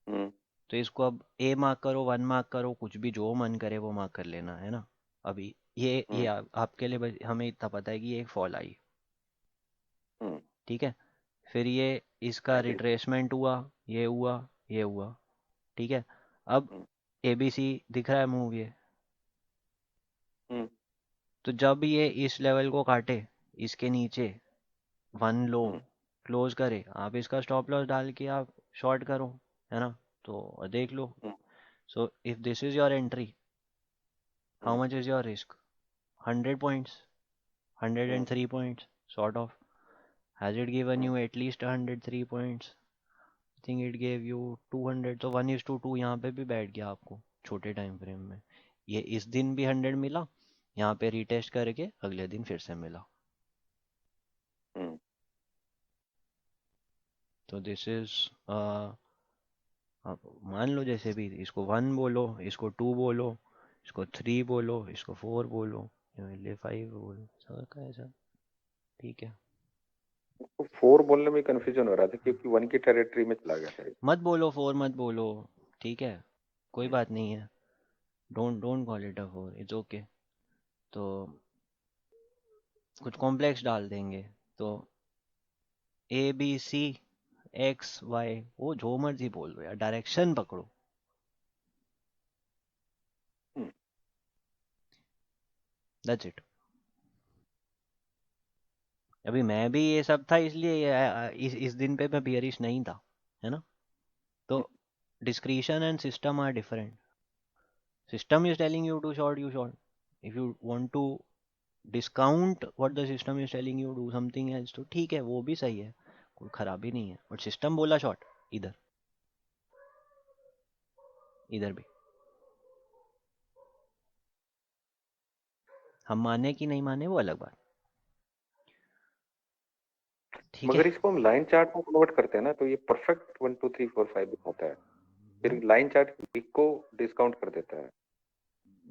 तो इसको अब ए मार्क करो, 1 मार्क करो, कुछ भी जो मन करे वो मार्क कर लेना, है ना। अभी ये आपके लिए बस हमें इतना पता है कि ये एक फॉल आई, ठीक है। फिर ये इसका रिट्रेसमेंट हुआ, ये हुआ, ये हुआ, ठीक है। अब ए बी सी दिख रहा है मूव ये, तो जब ये इस लेवल को काटे, इसके नीचे 1 लो क्लोज करे, आप इसका स्टॉप लॉस डाल के आप शॉर्ट करो, है ना। तो देख लो, so if this is your entry, how much is your risk? 100 points, 103 points sort of. Has it given you at least 103 points? I think it gave you 200, तो 1:2 यहाँ पे भी बैठ गया आपको छोटे टाइम फ्रेम में। ये इस दिन भी 100 मिला, यहाँ पे रीटेस्ट करके अगले दिन फिर से मिला। तो दिस इज, आप मान लो जैसे भी, इसको 1 बोलो, इसको 2 बोलो, इसको 3 बोलो, इसको 4 बोलो, ये 5 बोलो, सबका ऐसा, ठीक है। तो 4 बोलने में कंफ्यूजन हो रहा था क्योंकि 1 की टेरिटरी में चला गया था। मत बोलो 4 मत बोलो, ठीक है, कोई बात नहीं है। Don't don't call it a 4, it's okay. तो कुछ कॉम्प्लेक्स डाल देंगे, तो A B C X Y, वो जो मर्जी बोल दो यार, डायरेक्शन पकड़ो। That's it. अभी मैं भी ये सब था, इसलिए इस दिन पे मैं बियरिश नहीं था, है ना। तो discretion and system are different. System is telling you to short, you short. If you want to discount what the system is telling you, do something else, तो ठीक है, वो भी सही है, कोई खराबी नहीं है। बट सिस्टम बोला शॉर्ट, इधर इधर भी, हम माने कि नहीं माने वो अलग बात, ठीक मगर है। इसको हम लाइन चार्ट में कन्वर्ट करते हैं ना, तो ये परफेक्ट 1 2 3 4 5 होता है। फिर लाइन चार्ट वीक को डिस्काउंट कर देता है,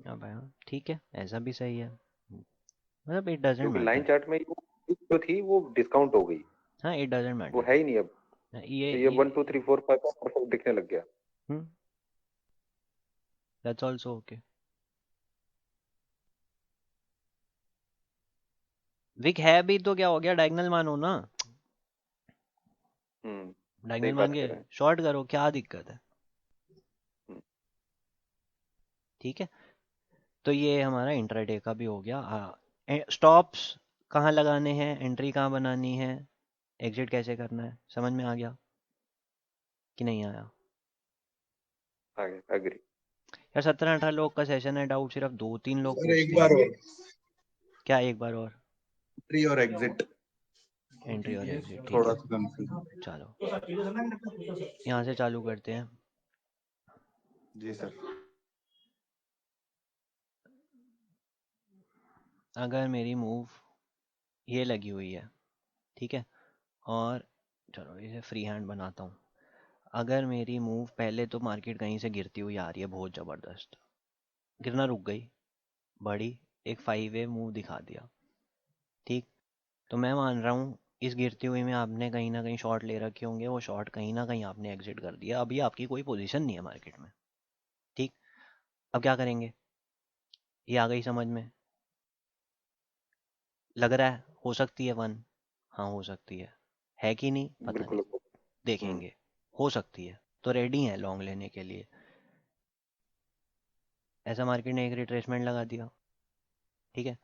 अब हाँ, ठीक है, ऐसा भी सही है, मतलब इट डजेंट क्योंकि लाइन मैटर। चार्ट में वो peak जो थी वो डिस्काउंट हो गई, हाँ, इट डजेंट वो मैटर। है ही नहीं अब। ये तो ये 1 2 ये 3 4 5 का परफेक्ट दिखने लग गया। That's also okay. विक है भी तो क्या हो गया, डायगोनल मानो ना, सही डायगोनल मान बात के कह रहे हैं। शॉर्ट करो, क्या दिक्कत है, ठीक है। तो ये हमारा इंट्राडे का भी हो गया। स्टॉप्स कहाँ लगाने हैं, एंट्री कहाँ बनानी है, एग्जिट कैसे करना है, समझ में आ गया कि नहीं आया? आगे एग्री। यार 17-18 लोग का सेशन है, डाउट सिर्फ 2-3 लोग सर एक पूछते बार हैं। और क्या एक बार और? एंट्री और एग्जिट एंट्री और एग्जिट, ठीक थोड़ा है, सा कंफ्यूज। चलो यहाँ से चालू करते हैं। जी सर। अगर मेरी मूव ये लगी हुई है, ठीक है, और चलो इसे फ्री हैंड बनाता हूँ। अगर मेरी मूव, पहले तो मार्केट कहीं से गिरती हुई आ रही है बहुत ज़बरदस्त, गिरना रुक गई, बढ़ी, एक 5 वे मूव दिखा दिया, ठीक। तो मैं मान रहा हूँ इस गिरती हुई में आपने कहीं ना कहीं शॉर्ट ले रखे होंगे, वो शॉर्ट कहीं ना कहीं आपने एग्जिट कर दिया, अभी आपकी कोई पोजीशन नहीं है मार्केट में, ठीक। अब क्या करेंगे, ये आ गई समझ में, लग रहा है हो सकती है 1, हाँ हो सकती है कि नहीं पता नहीं, बिल्कुल। देखेंगे, हो सकती है, तो रेडी है लॉन्ग लेने के लिए। ऐसा मार्केट ने एक रिट्रेसमेंट लगा दिया, ठीक है।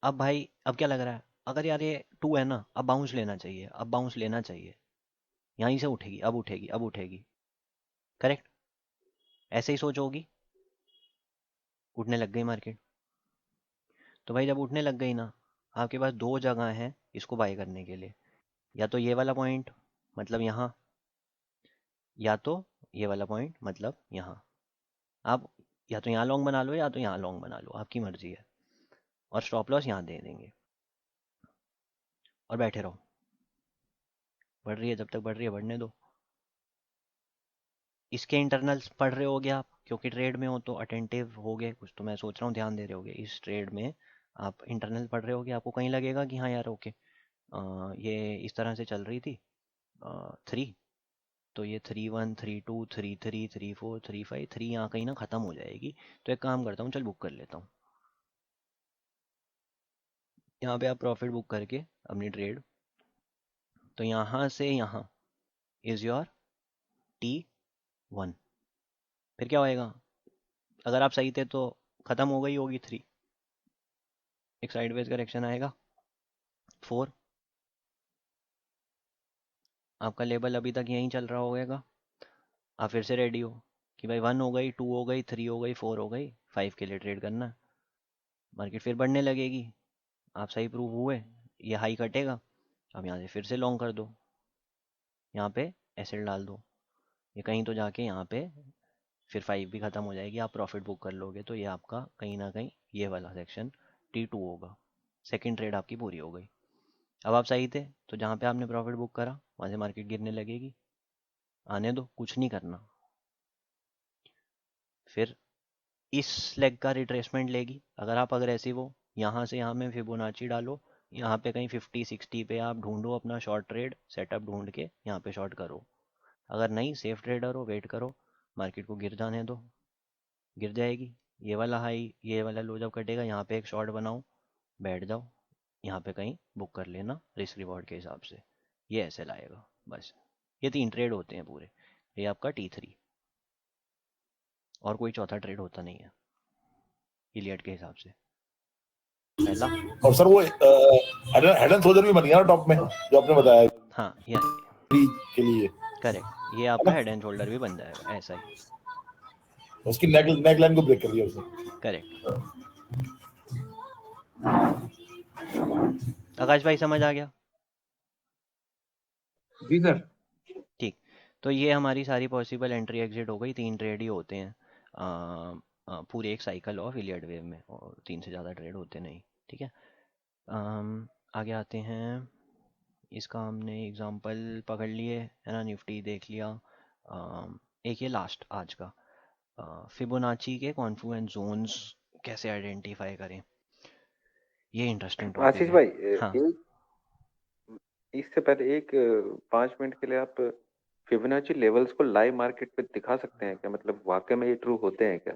अब भाई अब क्या लग रहा है, अगर यार ये 2 है ना, अब बाउंस लेना चाहिए, अब बाउंस लेना चाहिए, यहीं से उठेगी, अब उठेगी, अब उठेगी, करेक्ट, ऐसे ही सोच होगी, उठने लग गई मार्केट। तो भाई जब उठने लग गई ना, आपके पास 2 जगह हैं इसको बाय करने के लिए, या तो ये वाला पॉइंट मतलब यहाँ, या तो ये वाला पॉइंट मतलब यहाँ। आप या तो यहाँ लॉन्ग बना लो, या तो यहाँ लॉन्ग बना लो, आपकी मर्जी है, और स्टॉप लॉस यहाँ दे देंगे और बैठे रहो, बढ़ रही है, जब तक बढ़ रही है बढ़ने दो। इसके इंटरनल्स पढ़ रहे होगे आप, क्योंकि ट्रेड में हो तो अटेंटिव हो गए कुछ, तो मैं सोच रहा हूँ ध्यान दे रहे होगे इस ट्रेड में। आप इंटरनल पढ़ रहे हो कि आपको कहीं लगेगा कि हाँ यार ओके, ये इस तरह से चल रही थी 3, तो ये 3-1 3-2 3-3 3-4 3-5 3 यहाँ कहीं ना ख़त्म हो जाएगी। तो एक काम करता हूँ, चल बुक कर लेता हूँ। यहाँ पे आप प्रॉफिट बुक करके अपनी ट्रेड, तो यहाँ से यहाँ इज़ योर T1। फिर क्या होएगा, अगर आप सही थे तो ख़त्म हो गई होगी 3, एक साइडवेज करेक्शन आएगा 4, आपका लेवल अभी तक यहीं चल रहा होगा। आप फिर से रेडी हो कि भाई 1 हो गई, 2 हो गई, 3 हो गई, 4 हो गई, 5 के लिए ट्रेड करना है। मार्केट फिर बढ़ने लगेगी, आप सही प्रूव हुए, ये हाई कटेगा, अब यहाँ से फिर से लॉन्ग कर दो, यहाँ पे एसेट डाल दो, ये कहीं तो जाके यहाँ पे फिर 5 भी ख़त्म हो जाएगी, आप प्रॉफिट बुक कर लोगे। तो ये आपका कहीं ना कहीं ये वाला सेक्शन T2 होगा। सेकंड ट्रेड आपकी पूरी हो गई। अब आप सही थे तो जहाँ पे आपने प्रॉफिट बुक करा वहाँ से मार्केट गिरने लगेगी, आने दो, कुछ नहीं करना। फिर इस लेग का रिट्रेसमेंट लेगी, अगर आप अग्रेसिव हो यहाँ से यहाँ में फिबोनाची डालो, यहाँ पे कहीं 50-60 पे आप ढूंढो अपना शॉर्ट ट्रेड सेटअप, ढूंढ के यहाँ पे शॉर्ट करो। अगर नहीं, सेफ ट्रेडर हो, वेट करो, मार्केट को गिर जाने दो, गिर जाएगी, ये वाला हाई ये वाला लो जब कटेगा यहाँ पे एक शॉर्ट बनाओ, बैठ जाओ, यहाँ पे कहीं बुक कर लेना रिस्क रिवॉर्ड के हिसाब से, ये ऐसे लाएगा। बस ये 3 ट्रेड होते हैं पूरे, ये आपका T3, और कोई चौथा ट्रेड होता नहीं है इलियट के हिसाब से। पहला, और सर वो हेड एंड शोल्डर भी बन गया ना टॉप में, जो आपने बताया हाँ या के लिए, करेक्ट, ये आपका हेड एंड शोल्डर भी बन जाएगा ऐसा ही, उसकी नेक लाइन को ब्रेक कर दिया उसने। करेक्ट। आकाश भाई समझ आ गया? जी सर। ठीक, तो ये हमारी सारी पॉसिबल एंट्री एग्जिट हो गई। 3 ट्रेड ही होते हैं पूरे एक साइकिल ऑफ इलियट वेव में, और 3 से ज़्यादा ट्रेड होते नहीं। ठीक है, आगे आते हैं। इसका हमने एग्जांपल पकड़ लिए है ना, निफ्टी देख लिया। एक ये लास्ट आज का, फिबोनाची के कॉन्फ्लुएंस जोन्स कैसे आइडेंटिफाई करें, ये इंटरेस्टिंग टॉपिक आशीष है। भाई, हाँ इससे पहले एक 5 मिनट के लिए आप फिबोनाची लेवल्स को लाइव मार्केट पे दिखा सकते हैं क्या? मतलब वाकई में ये ट्रू होते हैं क्या?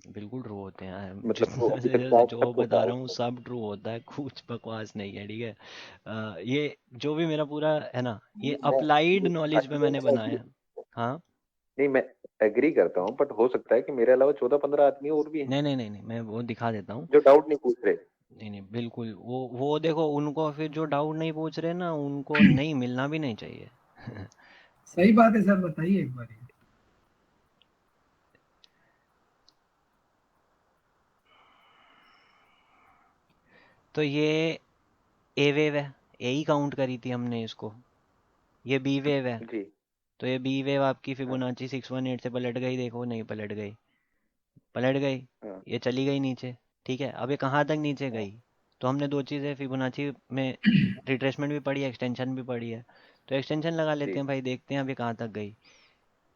बिल्कुल ट्रू होते हैं यार, मतलब वो जितना अभी तक क्या जो एक्सेप्ट होता बता है रहा हूँ उसको? सब ट्रू होता है, कुछ बकवास नहीं है। ठीक है, ये जो भी मेरा पूरा है ना, ये अप्लाइड नॉलेज पे मैंने मैं बनाया है। हाँ, नहीं, मैं एग्री करता हूँ, बट हो सकता है कि मेरे अलावा 14-15 आदमी और भी हैं नहीं नहीं नहीं नहीं, मैं वो दिखा देता हूँ। जो डाउट नहीं पूछ रहे। नहीं नहीं बिल्कुल, वो देखो, उनको फिर जो डाउट नहीं पूछ रहे ना, उनको नहीं मिलना भी नहीं चाहिए। सही बात है सर, बताइए एक बार। तो ये ए वेव है, ए ही काउंट करी थी हमने इसको। ये बी वेव है, जी। तो ये बी वेव आपकी हाँ। फिबोनाची 618 से पलट गई, देखो नहीं पलट गई, पलट गई, हाँ। ये चली गई नीचे। ठीक है, अब ये कहाँ तक नीचे हाँ। गई, तो हमने 2 चीज़ें फिबोनाची में, रिट्रेसमेंट भी पड़ी है, एक्सटेंशन भी पड़ी है, तो एक्सटेंशन लगा लेते जी। हैं भाई, देखते हैं अब ये कहाँ तक गई।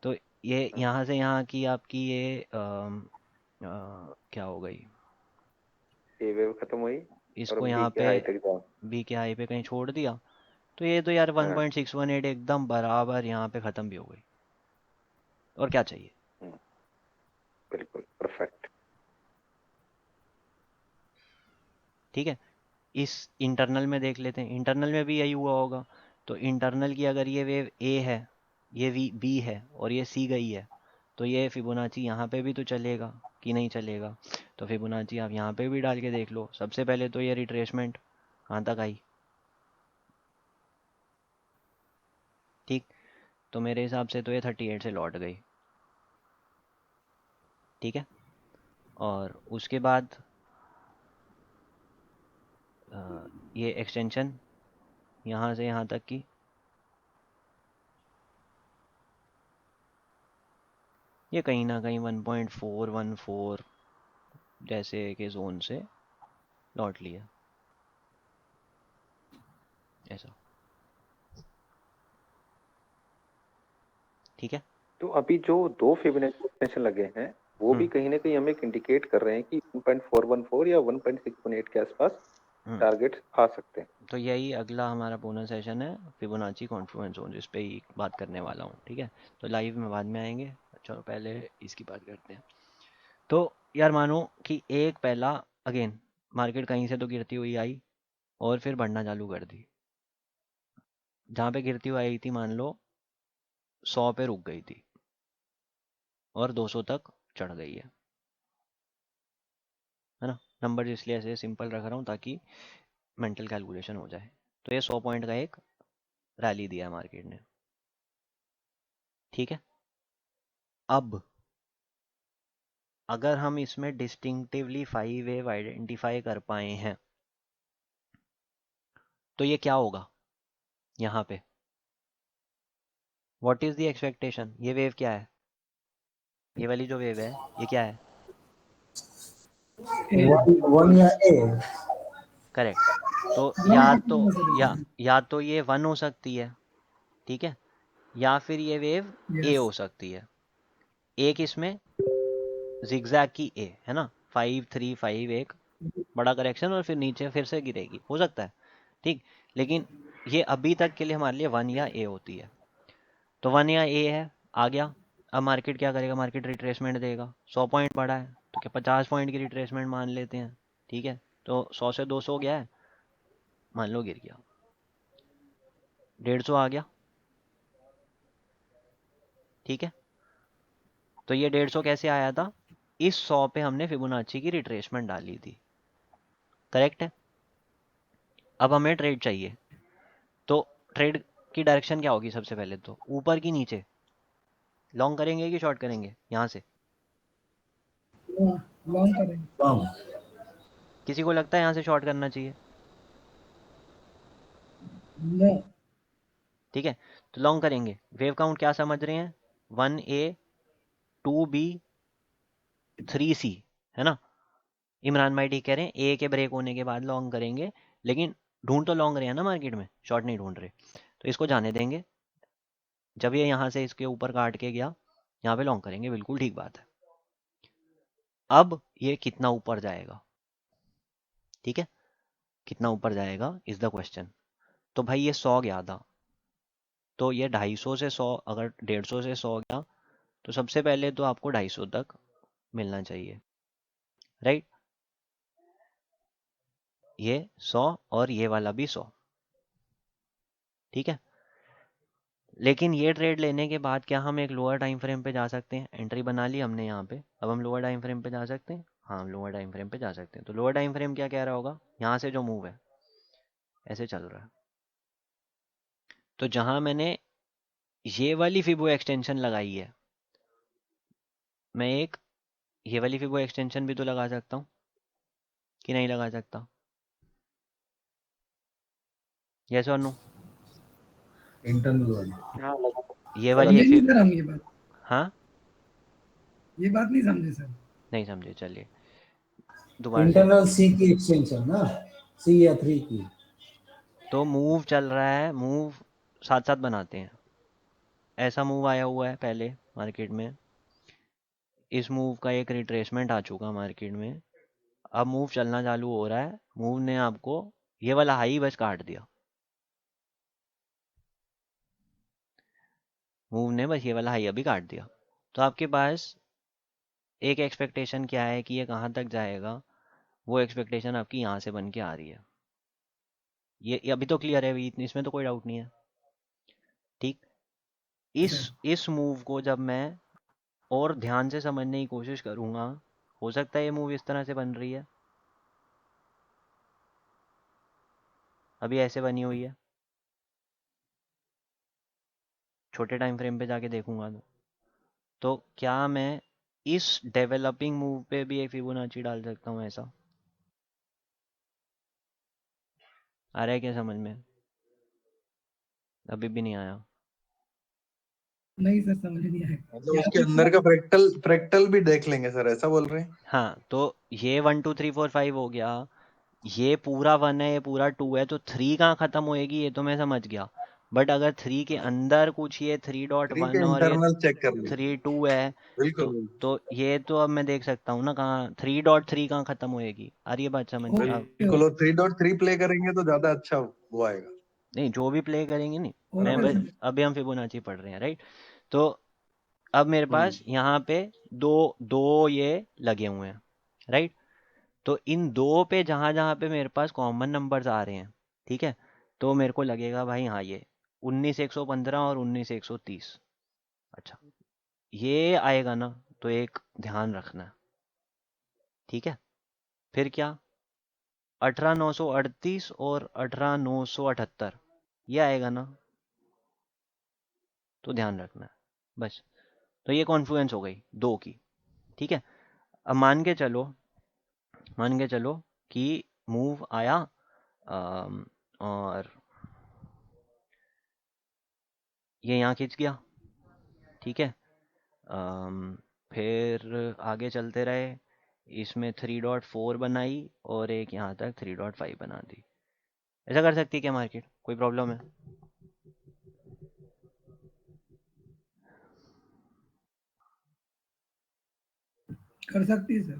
तो ये हाँ। यहाँ से यहाँ की आपकी ये क्या हो गई, ए वेव खत्म हुई और इसको बी यहाँ के पे हाई तक जाओ। बी के हाई पे कहीं छोड़ दिया, तो ये तो यार हाँ। 1.618 एकदम बराबर यहाँ पे ख़त्म भी हो गई, और क्या चाहिए। हम्म, बिल्कुल परफेक्ट। ठीक है, इस इंटरनल में देख लेते हैं, इंटरनल में भी यही हुआ होगा। तो इंटरनल की अगर ये वेव ए है, ये वी बी है, और ये सी गई है, तो ये फिबोनाची यहाँ पे भी तो चलेगा कि नहीं चलेगा। तो फिबोनाची आप यहाँ पे भी डाल के देख लो। सबसे पहले तो ये रिट्रेसमेंट कहाँ तक आई, ठीक, तो मेरे हिसाब से तो ये 38 से लौट गई। ठीक है, और उसके बाद ये एक्सटेंशन यहाँ से यहाँ तक की, ये कहीं ना कहीं 1.414 जैसे के जोन से लौट लिया, ऐसा। ठीक है, तो अभी जो 2 फिबोनाची एक्सटेंशन लगे हैं, वो भी कहीं ना कहीं हमें इंडिकेट कर रहे हैं कि 1.414 या 1.618 के आसपास टारगेट आ सकते हैं। तो यही अगला हमारा बोनस सेशन है, फिबोनाची कॉन्फ्लुएंस जोन, जिस पे ही बात करने वाला हूँ। ठीक है, तो लाइव में बाद में आएंगे। चलो पहले इसकी बात करते हैं। तो यार मानो कि एक पहला अगेन मार्केट कहीं से तो गिरती हुई आई और फिर बढ़ना चालू कर दी। जहाँ पे गिरती हुई आई थी मान लो 100 पे रुक गई थी और 200 तक चढ़ गई है ना। नंबर इसलिए ऐसे सिंपल रख रहा हूँ ताकि मेंटल कैलकुलेशन हो जाए। तो ये 100 पॉइंट का एक रैली दिया मार्केट ने। ठीक है, अब अगर हम इसमें डिस्टिंक्टिवली 5 वेव आइडेंटिफाई कर पाए हैं तो ये क्या होगा यहाँ पे, व्हाट इज द एक्सपेक्टेशन। ये वेव क्या है, ये वाली जो वेव है ये क्या है, वन या ए। करेक्ट। तो वन कितना हो सकता है? या तो ये 1 हो सकती है, ठीक है, या फिर ये वेव ए यस हो सकती है। एक इसमें जिगजैग की ए है ना, 5 3 5 एक बड़ा करेक्शन और फिर नीचे फिर से गिरेगी, हो सकता है। ठीक, लेकिन ये अभी तक के लिए हमारे लिए 1 या ए होती है। तो 1 या ए है, आ गया। अब मार्केट क्या करेगा, मार्केट रिट्रेसमेंट देगा। 100 पॉइंट बढ़ा है तो क्या 50 पॉइंट की रिट्रेसमेंट मान लेते हैं। ठीक है, तो 100 से 200 गया है, मान लो गिर गया, 150 आ गया। ठीक है, तो ये 150 कैसे आया था, इस 100 पे हमने फिबोनाची की रिट्रेसमेंट डाली थी। करेक्ट है। अब हमें ट्रेड चाहिए, तो ट्रेड की डायरेक्शन क्या होगी, सबसे पहले तो ऊपर की नीचे, लॉन्ग करेंगे कि शॉर्ट करेंगे यहाँ से। लॉन्ग करेंगे। किसी को लगता है यहाँ से शॉर्ट करना चाहिए। नो। ठीक है, तो लॉन्ग करेंगे। वेव काउंट क्या समझ रहे हैं, 1A 2B 3C है ना। इमरान भाई ठीक कह रहे हैं, ए के ब्रेक होने के बाद लॉन्ग करेंगे, लेकिन ढूंढ तो लॉन्ग रहे हैं ना मार्केट में, शॉर्ट नहीं ढूंढ रहे। तो इसको जाने देंगे, जब ये यहाँ से इसके ऊपर काट के गया यहाँ पे लॉन्ग करेंगे, बिल्कुल ठीक बात है। अब ये कितना ऊपर जाएगा, ठीक है, कितना ऊपर जाएगा इज द क्वेश्चन। तो भाई ये 100 गया था, तो ये 250 से 100, अगर 150 से 100 गया तो सबसे पहले तो आपको 250 तक मिलना चाहिए, राइट। ये 100 और ये वाला भी 100, ठीक है। लेकिन ये ट्रेड लेने के बाद क्या हम एक लोअर टाइम फ्रेम पे जा सकते हैं, एंट्री बना ली हमने यहाँ पे, अब हम लोअर टाइम फ्रेम पे जा सकते हैं। हाँ, हम लोअर टाइम फ्रेम पे जा सकते हैं। तो लोअर टाइम फ्रेम क्या कह रहा होगा, यहाँ से जो मूव है ऐसे चल रहा है, तो जहाँ मैंने ये वाली फिबो एक्सटेंशन लगाई है, मैं एक ये वाली फिबो एक्सटेंशन भी तो लगा सकता हूँ कि नहीं लगा सकता, यस और नो। इंटरनल वाली। ये वाली समझे नहीं सर हम ये बात, हाँ ये बात नहीं समझे सर। नहीं समझे, चलिए दोबारा से। इंटरनल सी की एक्सटेंशन ना, सी या 3 की। तो मूव चल रहा है, मूव साथ साथ बनाते हैं। ऐसा मूव आया हुआ है पहले मार्केट में, इस मूव का एक रिट्रेसमेंट आ चुका मार्केट में, अब मूव चलना चालू हो रहा है। मूव ने आपको ये वाला हाई बस काट दिया, मूव ने बस ये वाला हाई अभी काट दिया। तो आपके पास एक एक्सपेक्टेशन क्या है कि ये कहाँ तक जाएगा, वो एक्सपेक्टेशन आपकी यहाँ से बन के आ रही है। ये अभी तो क्लियर है, अभी इसमें तो कोई डाउट नहीं है। ठीक, इस मूव को जब मैं और ध्यान से समझने की कोशिश करूँगा, हो सकता है ये मूव इस तरह से बन रही है, अभी ऐसे बनी हुई है, छोटे टाइम फ्रेम पे जाके देखूंगा तो क्या मैं इस डेवलपिंग मूव पे भी एक फिबोनाची डाल सकता हूँ, ऐसा आ रहा है क्या समझ में, अभी भी नहीं आया। नहीं सर समझ नहीं आया। मतलब उसके अंदर का फ्रैक्टल भी देख लेंगे सर, ऐसा बोल रहे हैं। हाँ, तो ये 1 2 3 4 5 हो गया, ये पूरा 1 है, ये पूरा 2 है, तो 3 कहाँ खत्म होएगी ये तो मैं समझ गया। बट अगर 3 के अंदर कुछ ये 3.1 3 के और ये इंटरनल चेक कर लीजिए। 3.2 है, बिल्कुल तो बिल्कुल तो ये तो अब मैं देख सकता हूँ ना कहाँ 3.3 कहाँ खत्म होएगी। आ रही है बात समझ में? अब बिल्कुल। और 3.3 प्ले करेंगे तो ज्यादा अच्छा वो आएगा। नहीं, जो भी प्ले करेंगे नहीं, मैं ओके बस सर। अभी हम फिबोनाची पढ़ रहे हैं, राइट? तो अब मेरे पास यहाँ पे दो दो ये लगे हुए हैं, राइट? तो इन दो पे जहाँ जहाँ पे मेरे पास कॉमन नंबर्स आ रहे हैं, ठीक है, तो मेरे को लगेगा भाई हाँ ये 19 115 और 19 130। अच्छा, ये आएगा ना, तो एक ध्यान रखना है, ठीक है? फिर क्या, 18 938 और 18 978, ये आएगा ना, तो ध्यान रखना है बस। तो ये कॉन्फ्लुएंस हो गई दो की, ठीक है? अब मान के चलो कि मूव आया, और ये यहाँ खिंच गया, ठीक है? फिर आगे चलते रहे, इसमें 3.4 बनाई और एक यहाँ तक 3.5 बना दी। ऐसा कर सकती है क्या मार्केट? कोई प्रॉब्लम है? कर सकती है सर।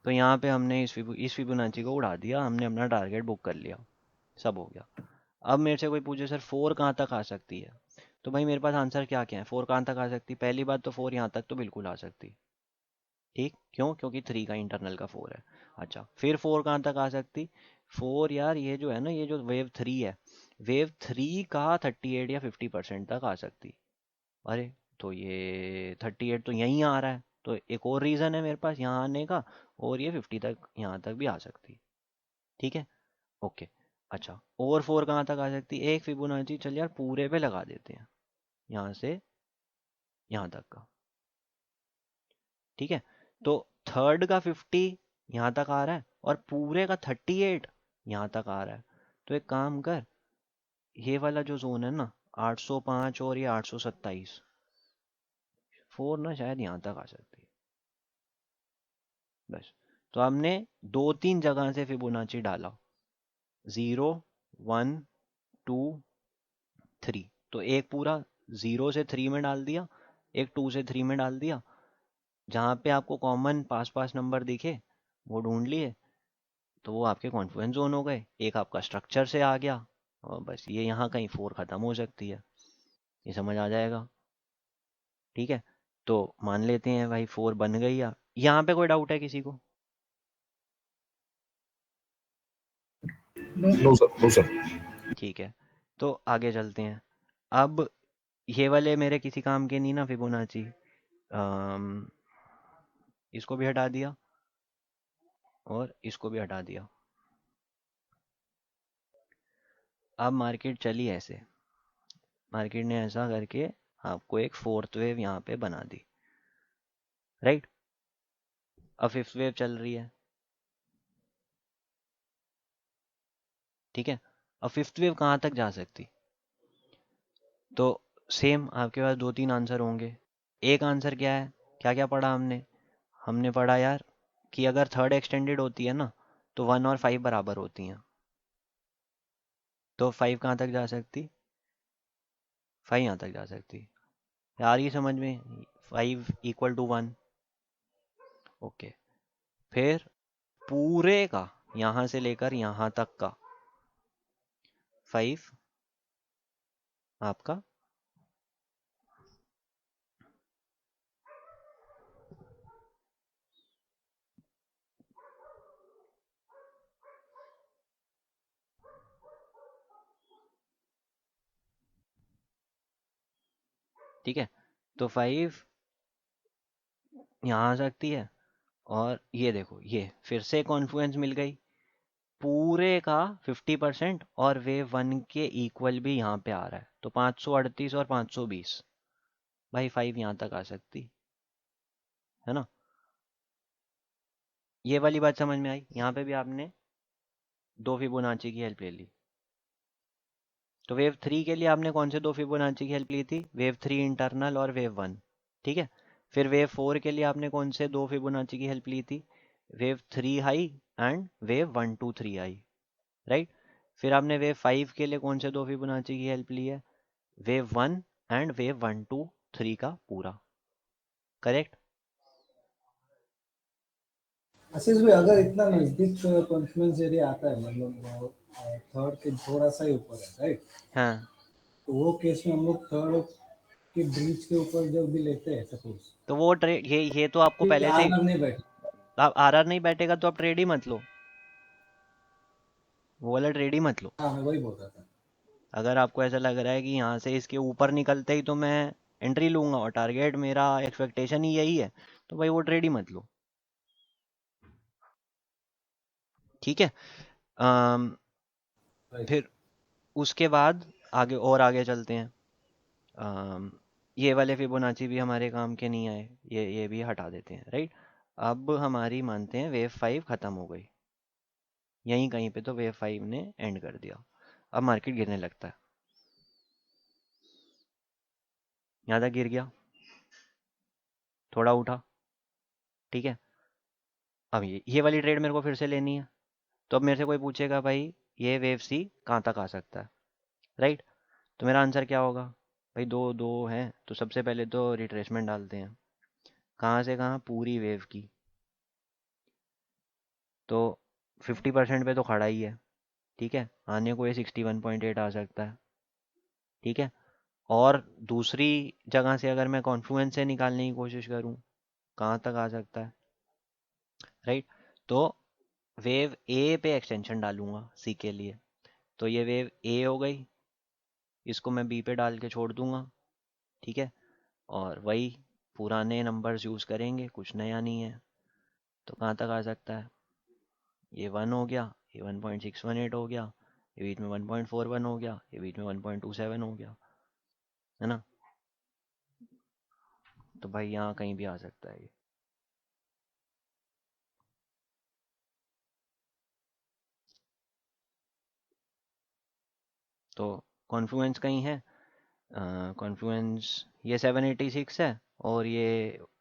तो यहाँ पे हमने इस फिबोनाची को उड़ा दिया, हमने अपना टारगेट बुक कर लिया, सब हो गया। अब मेरे से कोई पूछे सर 4 कहाँ तक आ सकती है, तो भाई मेरे पास आंसर क्या क्या है। 4 कहाँ तक आ सकती? पहली बात तो 4 यहाँ तक तो बिल्कुल आ सकती, ठीक? क्यों? क्योंकि 3 का इंटरनल का 4 है। अच्छा, फिर 4 कहाँ तक आ सकती? 4 यार, ये जो है ना, ये जो वेव 3 है, वेव 3 का 38 या 50% तक आ सकती। अरे, तो ये 38 तो यहीं आ रहा है, तो एक और रीज़न है मेरे पास यहाँ आने का, और ये 50 तक यहाँ तक भी आ सकती, ठीक है? ओके। अच्छा, और 4 कहाँ तक आ सकती? एक फिबोनाची चल यार पूरे पे लगा देते हैं, यहाँ से यहाँ तक का, ठीक है? तो थर्ड का 50 यहाँ तक आ रहा है, और पूरे का 38 यहाँ तक आ रहा है। तो एक काम कर, ये वाला जो जोन है ना, 805 और ये 827, 4 ना शायद यहाँ तक आ सकती है, बस। तो हमने 2-3 जगह से फिबोनाची डाला, 0 1 2 3। तो एक पूरा 0 से 3 में डाल दिया, एक 2 से 3 में डाल दिया, जहाँ पे आपको कॉमन पास पास नंबर दिखे वो ढूंढ लिए, तो वो आपके कॉन्फ्लुएंस जोन हो गए। एक आपका स्ट्रक्चर से आ गया, और बस ये यहाँ कहीं 4 ख़त्म हो सकती है, ये समझ आ जाएगा, ठीक है? तो मान लेते हैं भाई 4 बन गई। या यहाँ पे कोई डाउट है किसी को? नो। No sir. ठीक है, तो आगे चलते हैं। अब ये वाले मेरे किसी काम के नहीं ना फिबोनाची, इसको भी हटा दिया और इसको भी हटा दिया। अब मार्केट चली ऐसे, मार्केट ने ऐसा करके आपको एक 4th वेव यहाँ पे बना दी, राइट? अब 5th वेव चल रही है, ठीक है? अब 5th वेव कहाँ तक जा सकती? तो सेम आपके पास 2-3 आंसर होंगे। एक आंसर क्या है, क्या क्या पढ़ा हमने? हमने पढ़ा यार कि अगर थर्ड एक्सटेंडेड होती है ना, तो 1 और 5 बराबर होती हैं, तो 5 कहाँ तक जा सकती? 5 यहाँ तक जा सकती। यार ये समझ में, 5 इक्वल टू 1, ओके। फिर पूरे का यहाँ से लेकर यहाँ तक का 5 आपका ठीक है? तो 5 यहाँ आ सकती है, और ये देखो ये फिर से कॉन्फ्लुएंस मिल गई, पूरे का 50% और वेव 1 के इक्वल भी यहाँ पे आ रहा है, तो 538 और 520, भाई 5 यहाँ तक आ सकती है ना? ये वाली बात समझ में आई? यहाँ पे भी आपने दो फिबोनाची की हेल्प ले ली। तो वेव 3 के लिए आपने कौन से दो फिबोनाची की हेल्प ली थी? वेव 3 इंटरनल और वेव 1, ठीक है? फिर वेव 4 के लिए आपने कौन से दो फिबोनाची की हेल्प ली थी? Wave 3 high and wave 1 2 3 high, right? फिर आपने वेव 5 के लिए कौन से दो फिबोनाची की हेल्प ली है? वेव 1 एंड वेव 1 2 3 का पूरा, करेक्ट। आशीष भाई, अगर इतना नजदीक कॉन्फ्लुएंस एरिया आता है, मतलब थर्ड के थोड़ा सा ही ऊपर है, राइट? हाँ तो वो केस में हम लोग थर्ड के ब्रिज के ऊपर जब भी लेते हैं, सपोज, तो वो ट्रेड, ये तो आपको ठीक पहले से ही, आर नहीं बैठे। आप आरआर नहीं बैठेगा तो आप ट्रेड ही मत लो, वो वाला ट्रेड ही मत लो। हाँ, मैं वही बोल रहा था। अगर आपको ऐसा लग रहा है कि यहाँ से इसके ऊपर निकलते ही तो मैं एंट्री लूंगा और टारगेट मेरा एक्सपेक्टेशन ही यही है, तो भाई वो ट्रेड ही मत लो, ठीक है। राइट। फिर उसके बाद आगे और आगे चलते हैं। ये वाले फिबोनाची भी हमारे काम के नहीं आए, ये भी हटा देते हैं, राइट। अब हमारी मानते हैं वेव 5 खत्म हो गई, यहीं कहीं पे तो वेव 5 ने एंड कर दिया। अब मार्केट गिरने लगता है, यहाँ तक गिर गया, थोड़ा उठा, ठीक है। अब ये वाली ट्रेड मेरे को फिर से लेनी है, तो अब मेरे से कोई पूछेगा भाई ये वेव सी कहाँ तक आ सकता है, राइट। तो मेरा आंसर क्या होगा, भाई दो दो हैं तो सबसे पहले तो रिट्रेसमेंट डालते हैं, कहाँ से कहाँ, पूरी वेव की, तो 50% पे तो खड़ा ही है, ठीक है। आने को ये 61.8 आ सकता है, ठीक है। और दूसरी जगह से अगर मैं कॉन्फ्लुएंस से निकालने की कोशिश करूँ, कहाँ तक आ सकता है, राइट। तो वेव ए पे एक्सटेंशन डालूंगा सी के लिए, तो ये वेव ए हो गई, इसको मैं बी पे डाल के छोड़ दूंगा, ठीक है। और वही पुराने नंबर्स यूज़ करेंगे, कुछ नया नहीं है। तो कहाँ तक आ सकता है, ये 1 हो गया, ये 1.618 हो गया, ये बीच में 1.41 हो गया, ये बीच में 1.27 हो गया, है ना। तो भाई यहाँ कहीं भी आ सकता है ये। तो कॉन्फ्लुएंस कहीं है, कॉन्फ्लुएंस ये 786 है और ये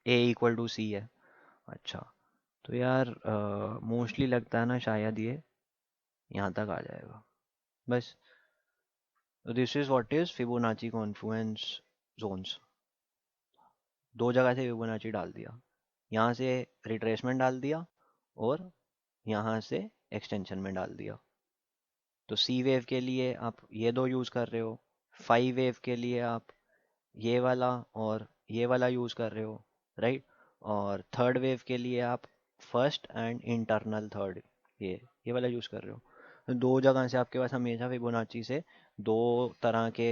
ए इक्वल टू सी है। अच्छा, तो यार मोस्टली लगता है ना शायद ये यहाँ तक आ जाएगा बस। This is what is Fibonacci confluence zones. दो जगह से फिबोनाची डाल दिया, यहाँ से रिट्रेसमेंट डाल दिया और यहाँ से एक्सटेंशन में डाल दिया। तो सी वेव के लिए आप ये दो यूज़ कर रहे हो, 5 वेव के लिए आप ये वाला और ये वाला यूज़ कर रहे हो, राइट। और थर्ड वेव के लिए आप फर्स्ट एंड इंटरनल थर्ड ये वाला यूज़ कर रहे हो। तो दो जगह से आपके पास हमेशा फिबोनाची से दो तरह के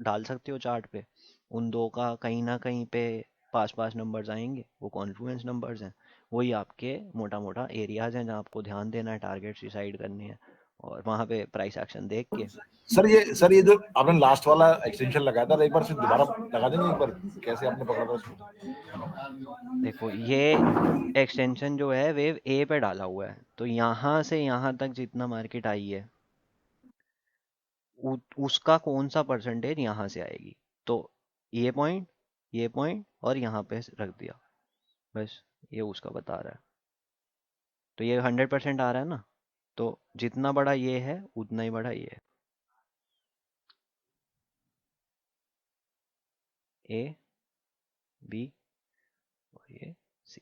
डाल सकते हो चार्ट पे, उन दो का कहीं ना कहीं पे पास पास नंबर्स आएंगे, वो कॉन्फ्लुएंस नंबर्स हैं, वही आपके मोटा मोटा एरियाज हैं जहाँ आपको ध्यान देना है, टारगेट्स डिसाइड करने हैं और वहाँ पे प्राइस एक्शन देख के। सर ये जो आपने लास्ट वाला एक्सटेंशन लगाया था, एक बार से दोबारा लगा देंगे, एक बार कैसे आपने पकड़ा था उसको? देखो ये एक्सटेंशन जो है वेव ए पे डाला हुआ है, तो यहाँ से यहाँ तक जितना मार्केट आई है उसका कौन सा परसेंटेज यहाँ से आएगी, तो ये पॉइंट और यहाँ पे रख दिया, बस ये उसका बता रहा है। तो ये 100% आ रहा है ना, तो जितना बड़ा ये है उतना ही बड़ा ये है, ए बी और ये सी।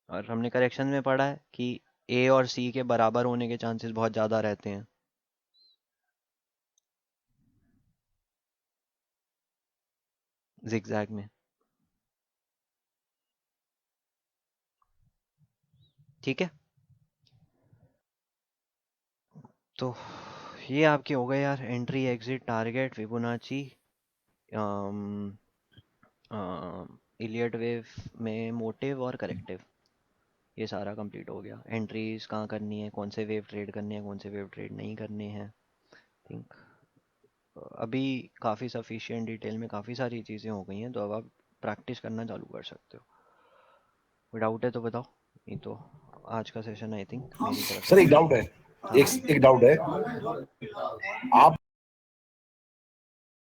और हमने करेक्शन में पढ़ा है कि ए और सी के बराबर होने के चांसेस बहुत ज़्यादा रहते हैं, जिगजैग में, ठीक है। तो ये आपके हो गए यार, entry exit target Fibonacci, Elliot wave में मोटिव और करेक्टिव, ये सारा कंप्लीट हो गया। एंट्रीज कहाँ करनी है, कौन से वेव ट्रेड करने हैं, कौन से वेव ट्रेड नहीं करने हैं, थिंक अभी काफ़ी सफिशिएंट डिटेल में काफ़ी सारी चीज़ें हो गई हैं, तो अब आप प्रैक्टिस करना चालू कर सकते हो। कोई डाउट है तो बताओ, नहीं तो आज का सेशन आई थिंक मेरी तरफ से सर एक खत्म। डाउट है, एक डाउट है, आप